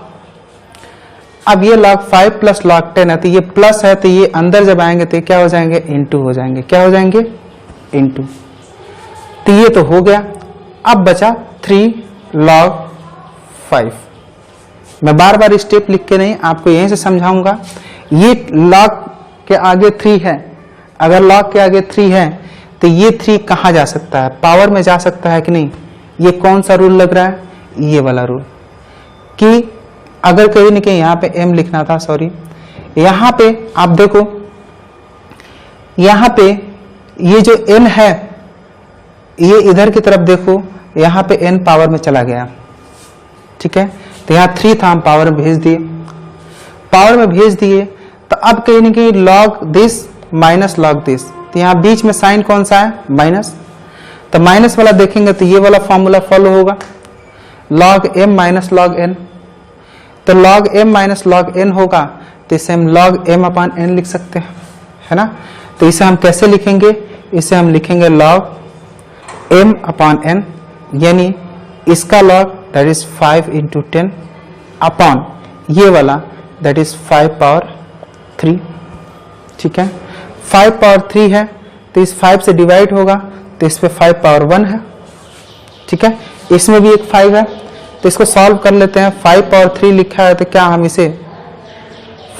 Speaker 1: अब ये log 5 प्लस log 10 है, तो ये प्लस है, तो ये अंदर जब आएंगे तो ये क्या हो जाएंगे, इंटू हो जाएंगे। क्या हो जाएंगे, इंटू। तो ये तो हो गया। अब बचा 3 log 5। मैं बार बार स्टेप लिख के नहीं, आपको यहीं से समझाऊंगा। ये log के आगे 3 है, अगर log के आगे 3 है तो ये 3 कहां जा सकता है, पावर में जा सकता है कि नहीं। ये कौन सा रूल लग रहा है, ये वाला रूल, कि अगर कहीं न कहीं यहां पे m लिखना था, सॉरी, यहां पे आप देखो, यहां पे ये जो n है ये इधर की तरफ देखो, यहां पे n पावर में चला गया, ठीक है। तो यहां 3 था, हम पावर में भेज दिए, पावर में भेज दिए। तो अब कहीं ना कहीं log this minus log this, तो यहां बीच में साइन कौन सा है, माइनस। तो माइनस वाला देखेंगे तो ये वाला फॉर्मूला फॉलो होगा, log m minus log n। तो log m minus log n होगा, तो इसे हम log m अपान n लिख सकते हैं, है ना। तो इसे हम कैसे लिखेंगे, इसे हम लिखेंगे log m अपान n, यानी इसका log that is 5 into 10 upon ये वाला दैट इज 5 पावर 3। ठीक है, 5 पावर 3 है तो इस 5 से डिवाइड होगा तो इस पे 5 पावर 1 है। ठीक है, इसमें भी एक 5 है, तो इसको सॉल्व कर लेते हैं। 5 पावर 3 लिखा है तो क्या हम इसे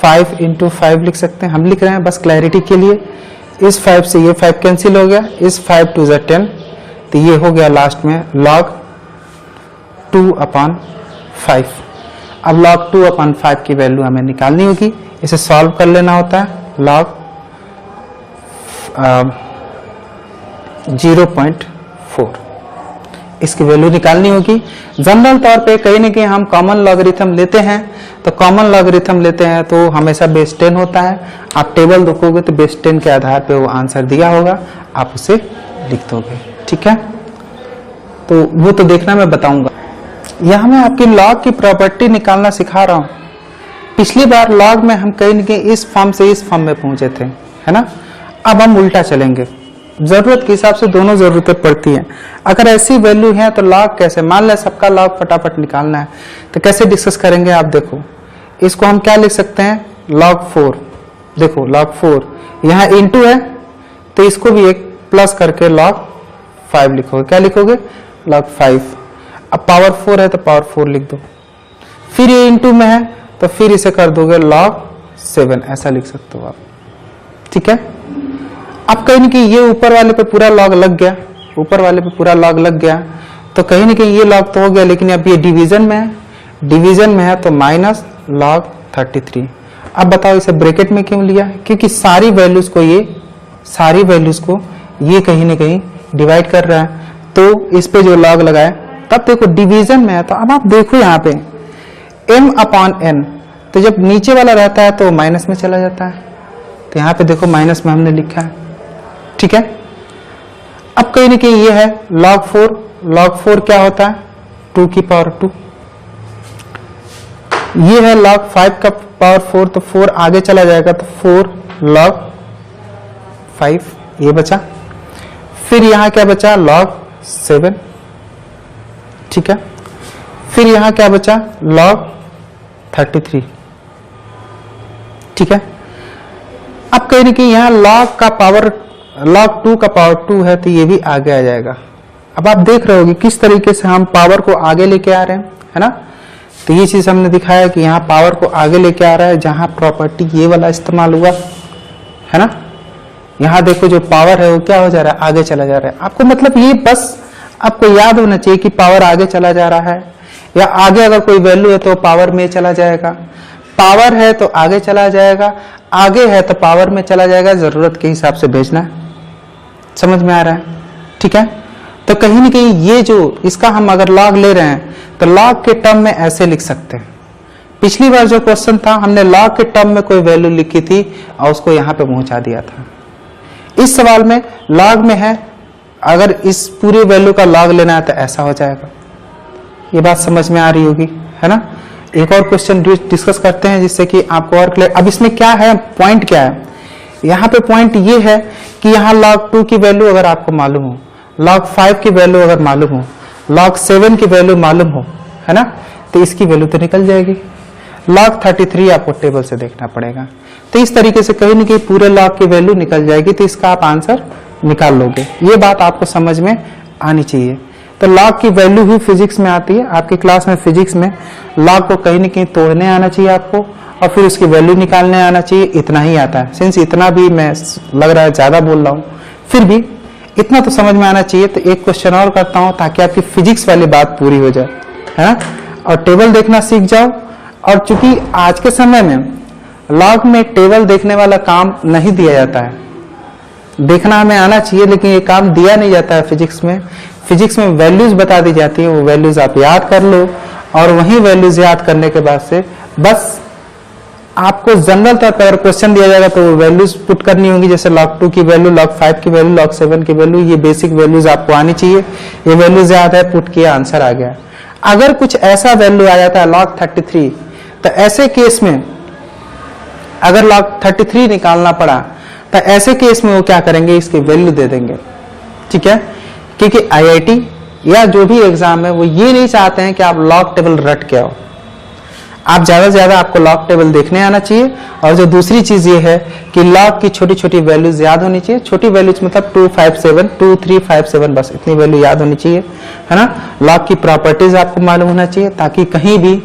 Speaker 1: 5 इंटू 5 लिख सकते हैं, हम लिख रहे हैं बस क्लैरिटी के लिए। इस 5 से ये 5 कैंसिल हो गया, इस 5 टू 10, तो ये हो गया लास्ट में log 2 अपान 5। अब log 2 अपान 5 की वैल्यू हमें निकालनी होगी, इसे सॉल्व कर लेना होता है। log 0.4 इसकी वैल्यू निकालनी होगी। जनरल तौर पे कहीं ना कहीं हम कॉमन लॉगरिथम लेते हैं, तो कॉमन लॉगरिथम लेते हैं तो हमेशा बेस 10 होता है। आप टेबल देखोगे तो बेस 10 के आधार पे वो आंसर दिया होगा, आप उसे लिख दोगे। ठीक है, तो वो तो देखना मैं बताऊंगा। यहाँ मैं आपकी लॉग की प्रॉपर्टी निकालना सिखा रहा हूँ। पिछली बार लॉग में हम कहीं न कहीं इस फॉर्म से इस फॉर्म में पहुंचे थे, है ना। अब हम उल्टा चलेंगे, जरूरत के हिसाब से दोनों जरूरतें पड़ती हैं। अगर ऐसी वैल्यू है तो लॉग कैसे, मान लें सबका लॉग फटाफट निकालना है तो कैसे डिस्कस करेंगे। आप देखो, इसको हम क्या लिख सकते हैं, log 4। देखो log 4 यहाँ इंटू है तो इसको भी एक प्लस करके log 5 लिखोगे। क्या लिखोगे, log 5। अब पावर 4 है तो पावर 4 लिख दो, फिर ये इंटू में है तो फिर इसे कर दोगे log 7, ऐसा लिख सकते हो आप। ठीक है, अब कहीं ना कहीं ये ऊपर वाले पे पूरा लॉग लग गया, ऊपर वाले पे पूरा लॉग लग गया, तो कहीं ना कहीं ये लॉग तो हो गया, लेकिन अब ये डिवीजन में है, डिवीजन में है तो माइनस log 33। अब बताओ इसे ब्रैकेट में क्यों लिया, क्योंकि सारी वैल्यूज को ये कहीं ना कहीं डिवाइड कर रहा है, तो इस पे जो लॉग लगाए। तब देखो डिवीजन में है, तो अब आप देखो यहाँ पे m अपान n, तो जब नीचे वाला रहता है तो माइनस में चला जाता है, तो यहाँ पे देखो माइनस में हमने लिखा है। ठीक है, अब कहीं ना कहीं ये है log 4। log 4 क्या होता है, 2 की पावर 2। ये है log 5 का पावर 4, तो 4 आगे चला जाएगा तो 4 log 5 ये बचा। फिर यहाँ क्या बचा, log 7। ठीक है, फिर यहाँ क्या बचा, log 33। ठीक है, अब कहीं ना कहीं यहाँ log 2 का पावर 2 है तो ये भी आगे आ जाएगा। अब आप देख रहे होगे किस तरीके से हम पावर को आगे लेके आ रहे हैं, है ना। तो ये चीज हमने दिखाया कि यहाँ पावर को आगे लेके आ रहा है, जहां प्रॉपर्टी ये वाला इस्तेमाल हुआ, है ना। यहाँ देखो जो पावर है वो क्या हो जा रहा है, आगे चला जा रहा है। आपको मतलब ये बस आपको याद होना चाहिए कि पावर आगे चला जा रहा है, या आगे अगर कोई वैल्यू है तो पावर में चला जाएगा, पावर है तो आगे चला जाएगा, आगे है तो पावर में चला जाएगा। जरूरत के हिसाब से भेजना है, समझ में आ रहा है। ठीक है, तो कहीं ना कहीं ये जो इसका हम अगर लॉग ले रहे हैं तो लॉग के टर्म में ऐसे लिख सकते हैं। पिछली बार जो क्वेश्चन था हमने लॉग के टर्म में कोई वैल्यू लिखी थी और उसको यहाँ पे पहुंचा दिया था। इस सवाल में लॉग में है, अगर इस पूरे वैल्यू का लॉग लेना है तो ऐसा हो जाएगा। ये बात समझ में आ रही होगी, है ना। एक और क्वेश्चन डिस्कस करते हैं जिससे कि आपको और क्लियर। अब इसमें क्या है, पॉइंट क्या है, यहाँ पे पॉइंट ये है कि यहाँ log 2 की वैल्यू अगर आपको मालूम हो, log 5 की वैल्यू अगर मालूम हो, log 7 की वैल्यू मालूम हो, है ना, तो इसकी वैल्यू तो निकल जाएगी। log 33 आपको टेबल से देखना पड़ेगा। तो इस तरीके से कहीं ना कहीं पूरे log की वैल्यू निकल जाएगी, तो इसका आप आंसर निकाल लोगे। ये बात आपको समझ में आनी चाहिए। तो log की वैल्यू ही फिजिक्स में आती है। आपकी क्लास में फिजिक्स में log को कहीं ना कहीं तोड़ने आना चाहिए आपको, और फिर उसकी वैल्यू निकालने आना चाहिए। इतना ही आता है, सिंस इतना भी मैं लग रहा है ज्यादा बोल रहा हूँ, फिर भी इतना तो समझ में आना चाहिए। तो एक क्वेश्चन और करता हूँ ताकि आपकी फिजिक्स वाली बात पूरी हो जाए, है ना, और टेबल देखना सीख जाओ। और चूंकि आज के समय में log में टेबल देखने वाला काम नहीं दिया जाता है, देखना हमें आना चाहिए लेकिन ये काम दिया नहीं जाता है फिजिक्स में। फिजिक्स में वैल्यूज बता दी जाती है, वो वैल्यूज आप याद कर लो, और वही वैल्यूज याद करने के बाद से बस आपको जनरल तौर पर अगर क्वेश्चन दिया जाएगा तो वैल्यूज पुट करनी होगी, जैसे log 2 की वैल्यू, log 5 की वैल्यू, log 7 की वैल्यू, ये बेसिक वैल्यूज आपको आनी चाहिए। ये वैल्यूज याद है, पुट किया, आंसर आ गया। अगर कुछ ऐसा वैल्यू आ जाता है log 33, तो ऐसे केस में अगर log 33 निकालना पड़ा तो ऐसे केस में वो क्या करेंगे, इसकी वैल्यू दे देंगे, ठीक है। क्योंकि IIT या जो भी एग्जाम है वो ये नहीं चाहते हैं कि आप लॉग टेबल रट के आओ, आप ज्यादा से ज्यादा आपको लॉग टेबल देखने आना चाहिए। और जो दूसरी चीज ये है कि लॉग की छोटी छोटी वैल्यूज याद होनी चाहिए। छोटी वैल्यूज मतलब 257, 2357, बस इतनी वैल्यू याद होनी चाहिए, है ना। लॉग की प्रॉपर्टीज आपको मालूम होना चाहिए, ताकि कहीं भी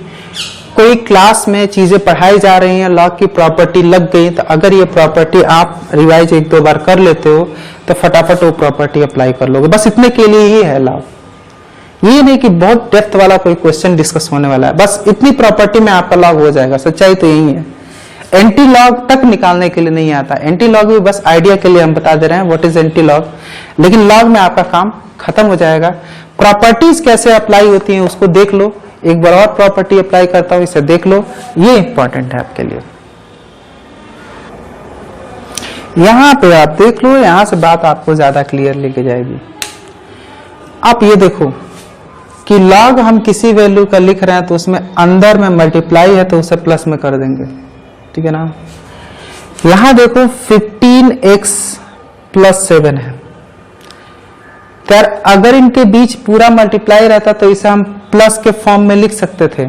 Speaker 1: कोई क्लास में चीजें पढ़ाई जा रही हैं, लॉग की प्रॉपर्टी लग गई, तो अगर ये प्रॉपर्टी आप रिवाइज एक दो बार कर लेते हो तो फटाफट वो प्रॉपर्टी अप्लाई कर लोगे। बस इतने के लिए ही है लॉग, ये नहीं कि बहुत डेप्थ वाला कोई क्वेश्चन डिस्कस होने वाला है। बस इतनी प्रॉपर्टी में आपका लॉग हो जाएगा, सच्चाई तो यही है। एंटी लॉग तक निकालने के लिए नहीं आता, एंटी लॉग भी बस आइडिया के लिए हम बता दे रहे हैं व्हाट इज एंटी लॉग, लेकिन लॉग में आपका काम खत्म हो जाएगा। प्रॉपर्टीज कैसे अप्लाई होती हैं उसको देख लो, एक बार और प्रॉपर्टी अप्लाई करता हूं, इसे देख लो, ये इंपॉर्टेंट है आपके लिए। यहां पे आप देख लो, यहां से बात आपको ज्यादा क्लियर लेके जाएगी। आप ये देखो कि लॉग हम किसी वैल्यू का लिख रहे हैं तो उसमें अंदर में मल्टीप्लाई है तो उसे प्लस में कर देंगे, ठीक है ना। यहां देखो 15x + 7 है, तो अगर इनके बीच पूरा मल्टीप्लाई रहता तो इसे हम प्लस के फॉर्म में लिख सकते थे,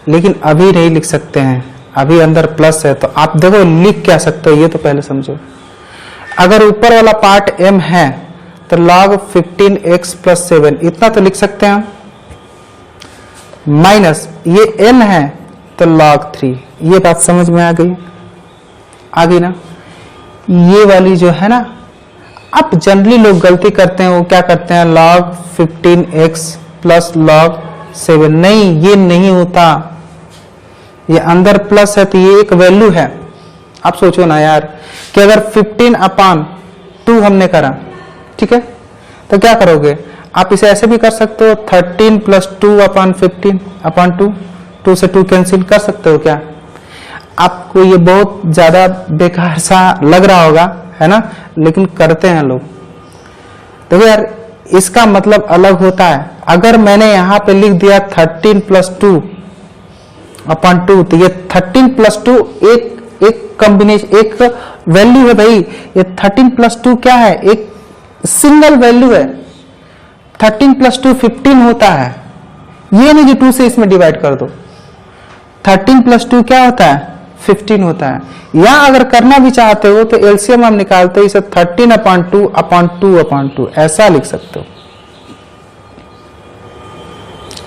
Speaker 1: लेकिन अभी नहीं लिख सकते हैं, अभी अंदर प्लस है। तो आप देखो लिख क्या सकते हो, ये तो पहले समझो। अगर ऊपर वाला पार्ट m है तो log 15x + 7 इतना तो लिख सकते हैं हम, माइनस ये n है तो log 3। ये बात समझ में आ गई ना। ये वाली जो है ना, अब जनरली लोग गलती करते हैं, वो क्या करते हैं log 15x + log 7, नहीं ये नहीं होता, ये अंदर प्लस है तो ये एक वैल्यू है। आप सोचो ना यार कि अगर 15/2 हमने करा, ठीक है, तो क्या करोगे आप, इसे ऐसे भी कर सकते हो 13 + 2/15/2, 2 से 2 कैंसिल कर सकते हो क्या। आपको ये बहुत ज्यादा बेकार सा लग रहा होगा, है ना, लेकिन करते हैं लोग। देखो यार इसका मतलब अलग होता है। अगर मैंने यहां पे लिख दिया 13 + 2/2, तो ये 13 + 2 एक कॉम्बिनेशन, एक वैल्यू है भाई। ये 13 + 2 क्या है, एक सिंगल वैल्यू है। 13 + 2 15 होता है, ये नहीं कि 2 से इसमें डिवाइड कर दो। 13 + 2 क्या होता है, 15 होता है। या अगर करना भी चाहते हो तो एलसीएम हम निकालते हो, इसे 13/2/2 ऐसा लिख सकते हो,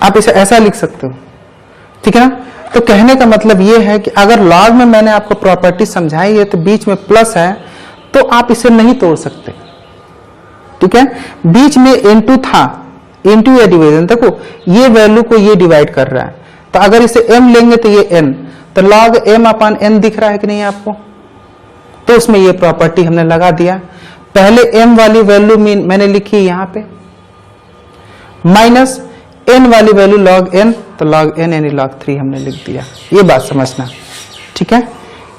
Speaker 1: आप इसे ऐसा लिख सकते हो, ठीक है ना। तो कहने का मतलब ये है कि अगर लॉग में मैंने आपको प्रॉपर्टी समझाई है तो बीच में प्लस है तो आप इसे नहीं तोड़ सकते, ठीक है। बीच में इनटू था, इनटू या डिवीजन, देखो ये वैल्यू को ये डिवाइड कर रहा है, तो अगर इसे m लेंगे तो ये n, तो log m/n दिख रहा है कि नहीं आपको, तो उसमें ये प्रॉपर्टी हमने लगा दिया। पहले m वाली वैल्यू मैंने लिखी यहां पे, माइनस n वाली वैल्यू log n, तो log n यानी log 3 हमने लिख दिया। ये बात समझना, ठीक है,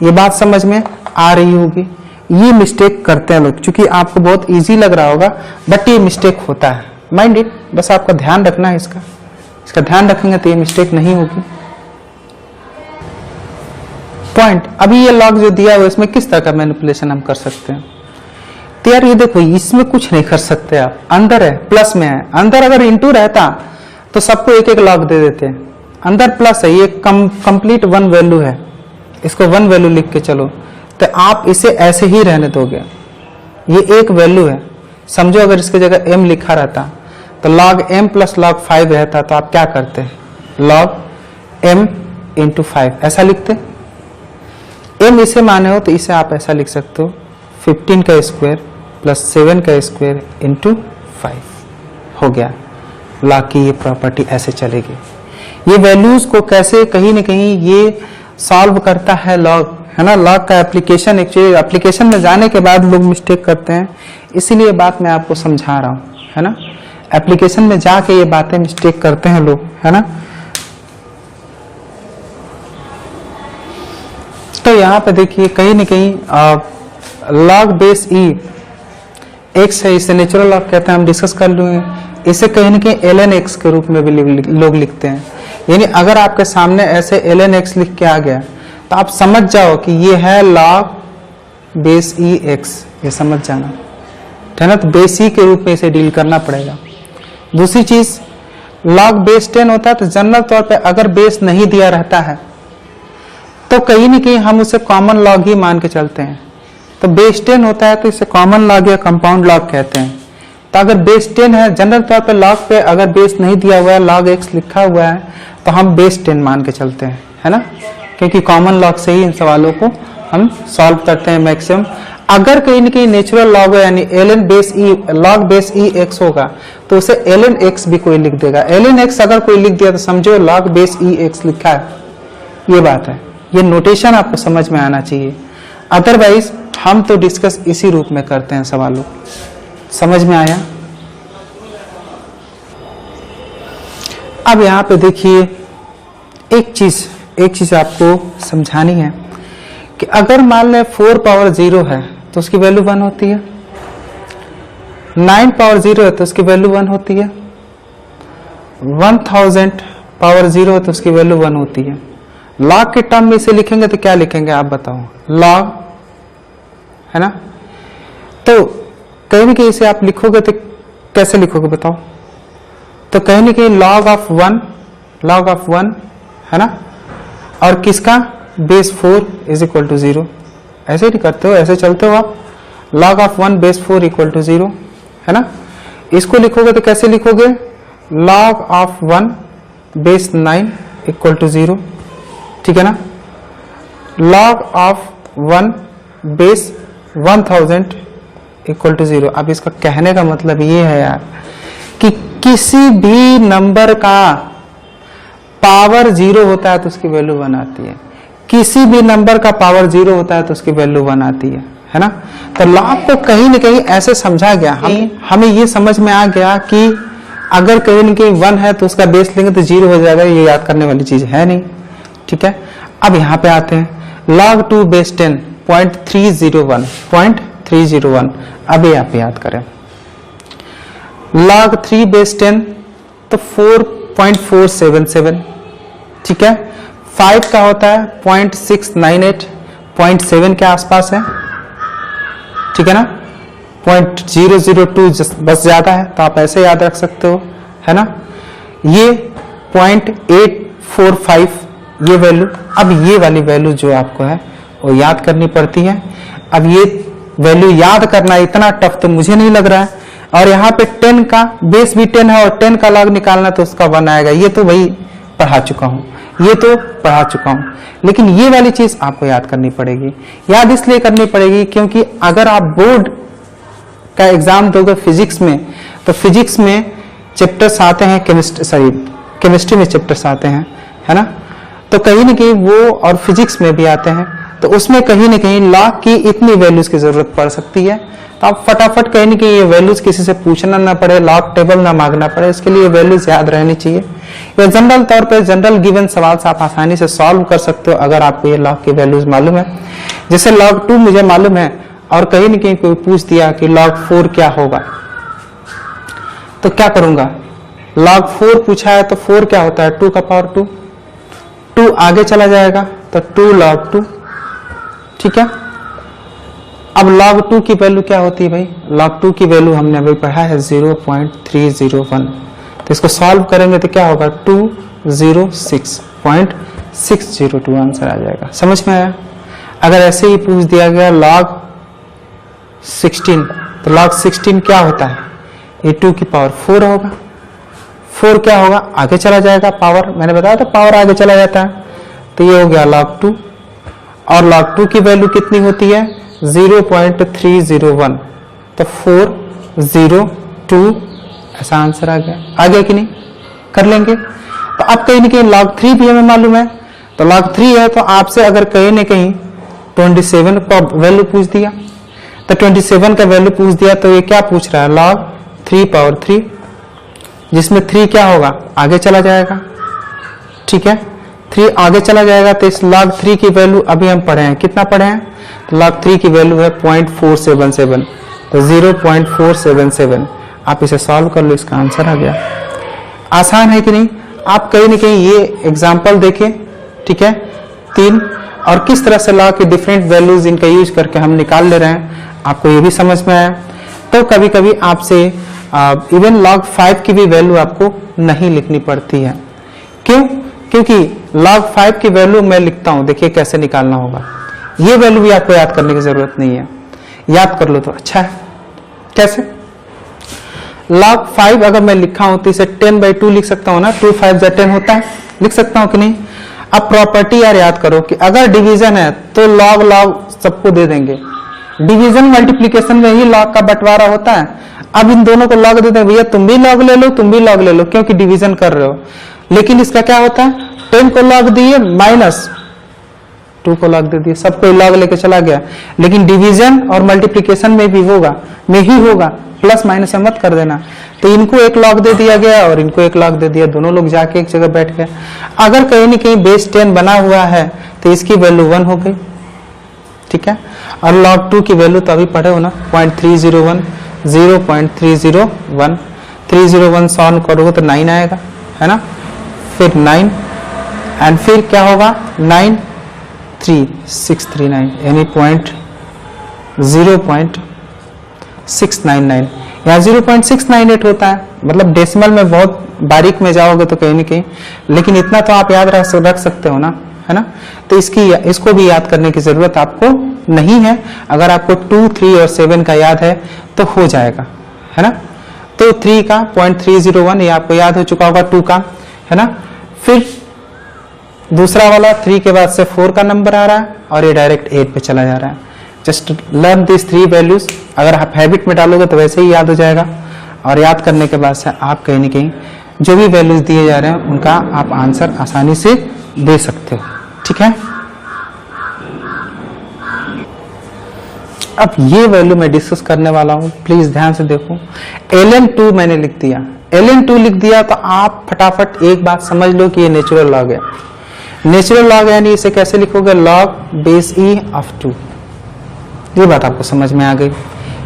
Speaker 1: ये बात समझ में आ रही होगी। ये मिस्टेक करते हैं लोग, क्योंकि आपको बहुत इजी लग रहा होगा, बट ये मिस्टेक होता है, माइंड इट, बस आपका ध्यान रखना है इसका ध्यान रखेंगे तो ये मिस्टेक नहीं होगी। पॉइंट, अभी ये लॉग जो दिया हुआ है इसमें किस तरह का मैनिपुलेशन हम कर सकते हैं। तो यार ये देखो इसमें कुछ नहीं कर सकते आप, अंदर है प्लस में है, अंदर अगर इंटू रहता तो सबको एक एक लॉग दे देते हैं, अंदर प्लस है, ये कंप्लीट 1 वैल्यू है, इसको 1 वैल्यू लिख के चलो, तो आप इसे ऐसे ही रहने दोगे, ये एक वैल्यू है। समझो अगर इसकी जगह m लिखा रहता तो log m + log 5 रहता, तो आप क्या करते, log m × 5 ऐसा लिखते। m इसे माने हो तो इसे आप ऐसा लिख सकते हो 15 का स्क्वायर + 7 का स्क्वायर × 5 हो गया। लॉग की ये प्रॉपर्टी ऐसे चलेगी। ये वैल्यूज को कैसे कहीं न कहीं ये सॉल्व करता है लॉग, है ना। लॉग का एप्लीकेशन, एक्चुअली एप्लीकेशन में जाने के बाद लोग मिस्टेक करते हैं, इसीलिए बात मैं आपको समझा रहा हूं, है ना। एप्लीकेशन में जाके ये बातें मिस्टेक करते हैं लोग, है ना। तो यहाँ पे देखिए कहीं न कहीं log बेस ई एक्स है, इसे नेचुरल लॉग कहते हैं, हम डिस्कस कर लूँगे। इसे कहीं न कहीं ln x के रूप में भी लोग लिखते हैं। यानी अगर आपके सामने ऐसे ln x लिख के आ गया तो आप समझ जाओ कि ये है log बेस ई एक्स, ये समझ जाना है ना। तो बेस ई के रूप में इसे डील करना पड़ेगा। दूसरी चीज log बेस 10 होता है, तो जनरल तौर पे अगर बेस नहीं दिया रहता है तो कहीं न कहीं हम उसे कॉमन लॉग ही मान के चलते हैं। तो बेस 10 होता है तो इसे कॉमन लॉग या कंपाउंड लॉग कहते हैं। तो अगर बेस 10 है, जनरल तौर पे लॉग पे अगर बेस नहीं दिया हुआ है, log x लिखा हुआ है, तो हम बेस 10 मान के चलते हैं, है ना, क्योंकि कॉमन लॉग से ही इन सवालों को हम सॉल्व करते हैं मैक्सिमम। अगर कहीं न कहीं नेचुरल लॉग है यानी ln बेस ई log बेस ई एक्स होगा तो उसे ln x भी कोई लिख देगा। ln x अगर कोई लिख दिया तो समझो log बेस ई एक्स लिखा है, ये बात है। ये नोटेशन आपको समझ में आना चाहिए, अदरवाइज हम तो डिस्कस इसी रूप में करते हैं सवालों। समझ में आया? अब यहाँ पे देखिए एक चीज आपको समझानी है कि अगर मान लें 4 पावर 0 है तो उसकी वैल्यू 1 होती है, 9 पावर 0 है तो उसकी वैल्यू 1 होती है, 1000 पावर 0 है तो उसकी वैल्यू 1 होती है। लॉग के टर्म में इसे लिखेंगे तो क्या लिखेंगे आप बताओ? लॉग, है ना। तो कहीं न कहीं इसे आप लिखोगे तो कैसे लिखोगे बताओ? तो कहीं न कहीं log ऑफ 1 है ना, और किसका बेस 4 इज इक्वल टू 0। ऐसे ही करते हो, ऐसे चलते हो आप। log of 1 base 4 equal to 0, है ना। इसको लिखोगे तो कैसे लिखोगे? log of 1 base 9 equal to 0, ठीक है ना। log of 1 base 1000 equal to 0। अब इसका कहने का मतलब ये है यार कि किसी भी नंबर का पावर 0 होता है तो उसकी वैल्यू 1 आती है, किसी भी नंबर का पावर 0 होता है तो उसकी वैल्यू 1 आती है ना। तो लॉग को कहीं न कहीं ऐसे समझा गया, हमें ये समझ में आ गया कि अगर कहीं न कहीं 1 है तो उसका बेस लेंगे तो 0 हो जाएगा, ये याद करने वाली चीज है नहीं, ठीक है। अब यहाँ पे आते हैं, log 2 बेस 10 0.301 अब ये आप याद करें। log 3 बेस 10 तो 4.477, ठीक है। 5 का होता है 0.698, 0.7 के आसपास है, ठीक है ना। 0.002 बस ज्यादा है तो आप ऐसे याद रख सकते हो, है ना। ये 0.845 ये वैल्यू। अब ये वाली वैल्यू जो आपको है वो याद करनी पड़ती है। अब ये वैल्यू याद करना इतना टफ तो मुझे नहीं लग रहा है। और यहाँ पे 10 का बेस भी 10 है और 10 का लॉग निकालना तो उसका 1 आएगा। ये तो वही पढ़ा चुका हूँ, लेकिन ये वाली चीज आपको याद करनी पड़ेगी। याद इसलिए करनी पड़ेगी क्योंकि अगर आप बोर्ड का एग्जाम दोगे फिजिक्स में, तो फिजिक्स में चैप्टर्स आते हैं, केमिस्ट्री में चैप्टर्स आते हैं, है ना। तो कहीं न कहीं वो और फिजिक्स में भी आते हैं, तो उसमें कहीं न कहीं लॉग की इतनी वैल्यूज की जरूरत पड़ सकती है। तो आप फटाफट कहीं न कहीं ये वैल्यूज किसी से पूछना ना पड़े, लॉग टेबल ना मांगना पड़े, इसके लिए वैल्यूज याद रहनी चाहिए। या जनरल तौर पे जनरल गिवन सवाल से आप आसानी से सॉल्व कर सकते हो अगर आपको ये लॉग की वैल्यूज मालूम है। जैसे log 2 मुझे मालूम है और कहीं न कहीं कोई पूछ दिया कि log 4 क्या होगा, तो क्या करूंगा? log 4 पूछा है तो 4 क्या होता है? 2 का पावर 2 आगे चला जाएगा तो 2 log 2, ठीक है। अब log 2 की वैल्यू क्या होती है भाई? log 2 की वैल्यू हमने अभी पढ़ा है 0.301, तो इसको सॉल्व करेंगे तो क्या होगा? 206.602 आंसर आ जाएगा। समझ में आया? अगर ऐसे ही पूछ दिया गया log 16, तो log 16 क्या होता है? ये 2 की पावर 4 होगा। 4 क्या होगा? आगे चला जाएगा पावर, मैंने बताया था पावर आगे चला जाता है। तो ये हो गया log 2, और log 2 की वैल्यू कितनी होती है? 0.301, तो 402 ऐसा आंसर आ गया कि नहीं? कर लेंगे। तो अब कहीं न कहीं log 3 भी हमें मालूम है, तो log 3 है तो आपसे अगर कहीं न कहीं 27 का वैल्यू पूछ दिया, तो 27 का वैल्यू पूछ दिया तो ये क्या पूछ रहा है? log 3 पावर 3, जिसमें 3 क्या होगा? आगे चला जाएगा, ठीक है। 3 आगे चला जाएगा तो इस log 3 की वैल्यू अभी हम पढ़े हैं, कितना पढ़े हैं, तो log 3 की वैल्यू है 0.477, तो 0.477। आप इसे सॉल्व कर लो, इसका आंसर आ गया। आसान है कि नहीं? आप कहीं ना कहीं ये एग्जाम्पल देखें, ठीक है, 3, और किस तरह से लॉ के डिफरेंट वैल्यूज इनका यूज करके हम निकाल ले रहे हैं, आपको ये भी समझ में आया। तो कभी कभी आपसे इवन log 5 की भी वैल्यू आपको नहीं लिखनी पड़ती है। क्यों? क्योंकि log 5 की वैल्यू मैं लिखता हूं, देखिए कैसे निकालना होगा। ये वैल्यू भी आपको याद करने की जरूरत नहीं है, याद कर लो तो अच्छा है। कैसे? log 5 अगर मैं लिखा हूं तो इसे 10/2 लिख सकता हूं ना, 2 5 10 होता है, लिख सकता हूं कि नहीं? अब प्रॉपर्टी यार याद करो कि अगर डिवीजन है तो log सबको दे देंगे। डिवीजन मल्टीप्लिकेशन में ही log का बंटवारा होता है। अब इन दोनों को log दे दें, भैया तुम भी log ले लो, तुम भी log ले लो, क्योंकि डिवीजन कर रहे हो। लेकिन इसका क्या होता है, 10 को log दिए माइनस 2 को log दे दिए, सबको log लेके चला गया। लेकिन डिवीजन और मल्टीप्लिकेशन में भी होगा, में ही होगा, प्लस माइनस मत कर देना। तो इनको एक log दे दिया गया और इनको एक log दे दिया, दोनों लोग जाके एक जगह बैठ गए। अगर कहीं न कहीं बेस 10 बना हुआ है तो इसकी वैल्यू 1 हो गई, ठीक है। और log 2 की वैल्यू तो अभी पढ़े हो ना, 0.301, 0.301, 301 सॉल्व करोगे तो 9 आएगा, है ना। फिर 9 एंड फिर क्या होगा, 93639, यानी 0.699, यहाँ 0.698 होता है। मतलब डेसिमल में बहुत बारीक में जाओगे तो कहीं ना कहीं, लेकिन इतना तो आप याद रख सकते हो ना, है ना। तो इसको भी याद करने की जरूरत आपको नहीं है। अगर आपको 2, 3 और 7 का याद है तो हो जाएगा, है ना। तो 3 का 0.301 ये आपको याद हो चुका होगा, 2 का, है ना। फिर दूसरा वाला 3 के बाद से 4 का नंबर आ रहा है और ये डायरेक्ट 8 पे चला जा रहा है। जस्ट लर्न दिस 3 वैल्यूज, अगर आप हैबिट में डालोगे तो वैसे ही याद हो जाएगा। और याद करने के बाद से आप कहीं ना कहीं जो भी वैल्यूज दिए जा रहे हैं उनका आप आंसर आसानी से दे सकते हो, ठीक है। अब ये वैल्यू मैं डिस्कस करने वाला हूं, प्लीज ध्यान से देखो। ln2 मैंने लिख दिया, ln2 लिख दिया तो आप फटाफट एक बात समझ लो कि ये नेचुरल लॉग है। नेचुरल लॉग यानी इसे कैसे लिखोगे, log बेस e ऑफ 2। ये बात आपको समझ में आ गई।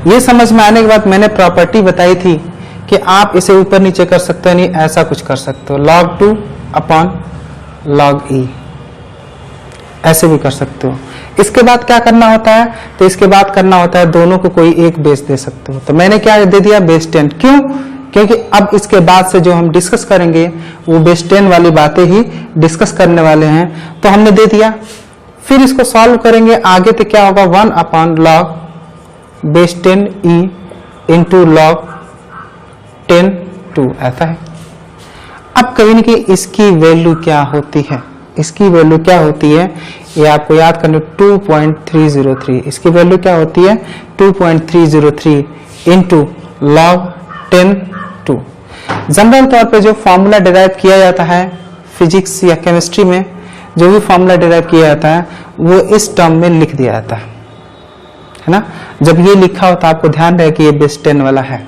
Speaker 1: ये समझ में आने के बाद मैंने प्रॉपर्टी बताई थी कि आप इसे ऊपर नीचे कर सकते हो, नहीं ऐसा कुछ कर सकते हो, log 2 अपॉन log e, ऐसे भी कर सकते हो। इसके बाद क्या करना होता है, तो इसके बाद करना होता है दोनों को कोई एक बेस दे सकते हो। तो मैंने क्या दे दिया, बेस 10। क्यों? क्योंकि अब इसके बाद से जो हम डिस्कस करेंगे वो बेस 10 वाली बातें ही डिस्कस करने वाले हैं, तो हमने दे दिया। फिर इसको सॉल्व करेंगे आगे तो क्या होगा, 1 upon log base 10 e into log 10 2, ऐसा है। अब कहीं ना कहीं इसकी वैल्यू क्या होती है, इसकी वैल्यू क्या होती है ये आपको याद करना, 2.303। इसकी वैल्यू क्या होती है, 2.303 इंटू log 10 2। जनरल तौर पे जो फॉर्मूला डिराइव किया जाता है फिजिक्स या केमिस्ट्री में, जो भी फॉर्मूला डिराइव किया जाता है वो इस टर्म में लिख दिया जाता है ना। जब ये लिखा हो तो आपको ध्यान रहे कि ये बेस 10 वाला है।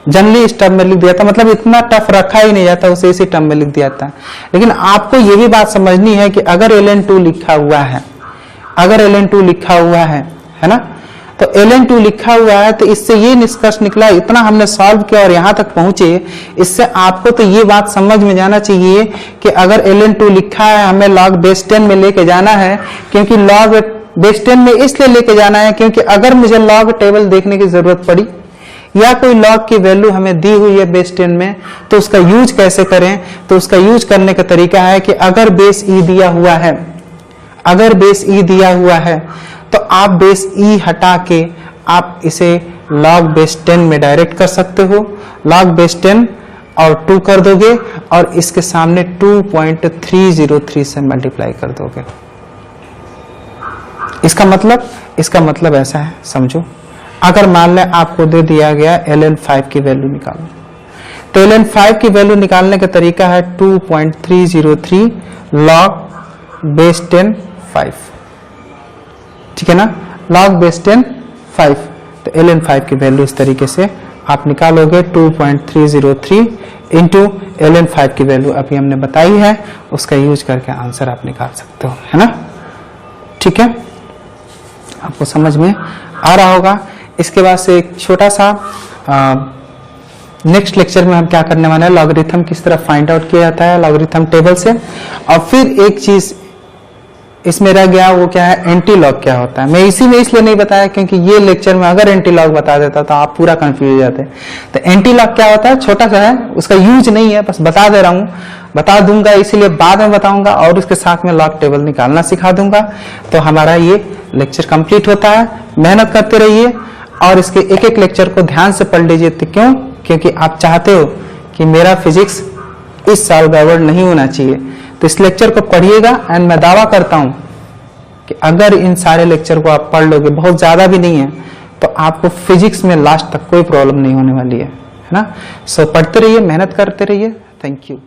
Speaker 1: जनरली इस टर्म में लिख दिया था, मतलब इतना टफ रखा ही नहीं जाता, उसे इसी टर्म में लिख दिया था। लेकिन आपको ये भी बात समझनी है कि अगर ln2 लिखा हुआ है, अगर ln2 लिखा हुआ है ना, तो ln2 लिखा हुआ है तो इससे ये निष्कर्ष निकला, इतना हमने सॉल्व किया और यहाँ तक पहुंचे, इससे आपको तो ये बात समझ में जाना चाहिए कि अगर ln2 लिखा है हमें log बेस 10 में लेके जाना है, क्योंकि log बेस 10 में इसलिए लेके जाना है क्योंकि अगर मुझे log टेबल देखने की जरूरत पड़ी या कोई log की वैल्यू हमें दी हुई है बेस 10 में, तो उसका यूज कैसे करें, तो उसका यूज करने का तरीका है कि अगर बेस e दिया हुआ है, अगर बेस e दिया हुआ है तो आप बेस e हटा के आप इसे log बेस 10 में डायरेक्ट कर सकते हो। log बेस 10 और 2 कर दोगे और इसके सामने 2.303 से मल्टीप्लाई कर दोगे। इसका मतलब ऐसा है, समझो। अगर मान लें आपको दे दिया गया ln5 की वैल्यू निकालो, तो ln5 की वैल्यू निकालने का तरीका है 2.303 log बेस 10 5, ठीक है ना, log बेस 10 5। तो ln5 की वैल्यू इस तरीके से आप निकालोगे, 2.303 इंटू ln 5 की वैल्यू अभी हमने बताई है, उसका यूज करके आंसर आप निकाल सकते हो, है ना। ठीक है, आपको समझ में आ रहा होगा। इसके बाद से एक छोटा सा नेक्स्ट लेक्चर में हम क्या करने वाले हैं, लॉगरिथम किस तरह फाइंड आउट किया जाता है लॉगरिथम टेबल से। और फिर एक चीज इसमें रह गया, वो क्या है, एंटी लॉग क्या होता है। मैं इसी में इसलिए नहीं बताया क्योंकि ये लेक्चर में अगर एंटी लॉग बता देता तो आप पूरा कंफ्यूज हो जाते। तो एंटी लॉग क्या होता है, छोटा सा है, उसका यूज नहीं है, बस बता दे रहा हूं, बता दूंगा इसीलिए बाद में बताऊंगा, और उसके साथ में लॉग टेबल निकालना सिखा दूंगा। तो हमारा ये लेक्चर कंप्लीट होता है। मेहनत करते रहिए और इसके एक एक लेक्चर को ध्यान से पढ़ लीजिए। तो क्यों, क्योंकि आप चाहते हो कि मेरा फिजिक्स इस साल गड़बड़ नहीं होना चाहिए। तो इस लेक्चर को पढ़िएगा एंड मैं दावा करता हूं कि अगर इन सारे लेक्चर को आप पढ़ लोगे, बहुत ज्यादा भी नहीं है, तो आपको फिजिक्स में लास्ट तक कोई प्रॉब्लम नहीं होने वाली है ना। सो पढ़ते रहिए, मेहनत करते रहिए। Thank you.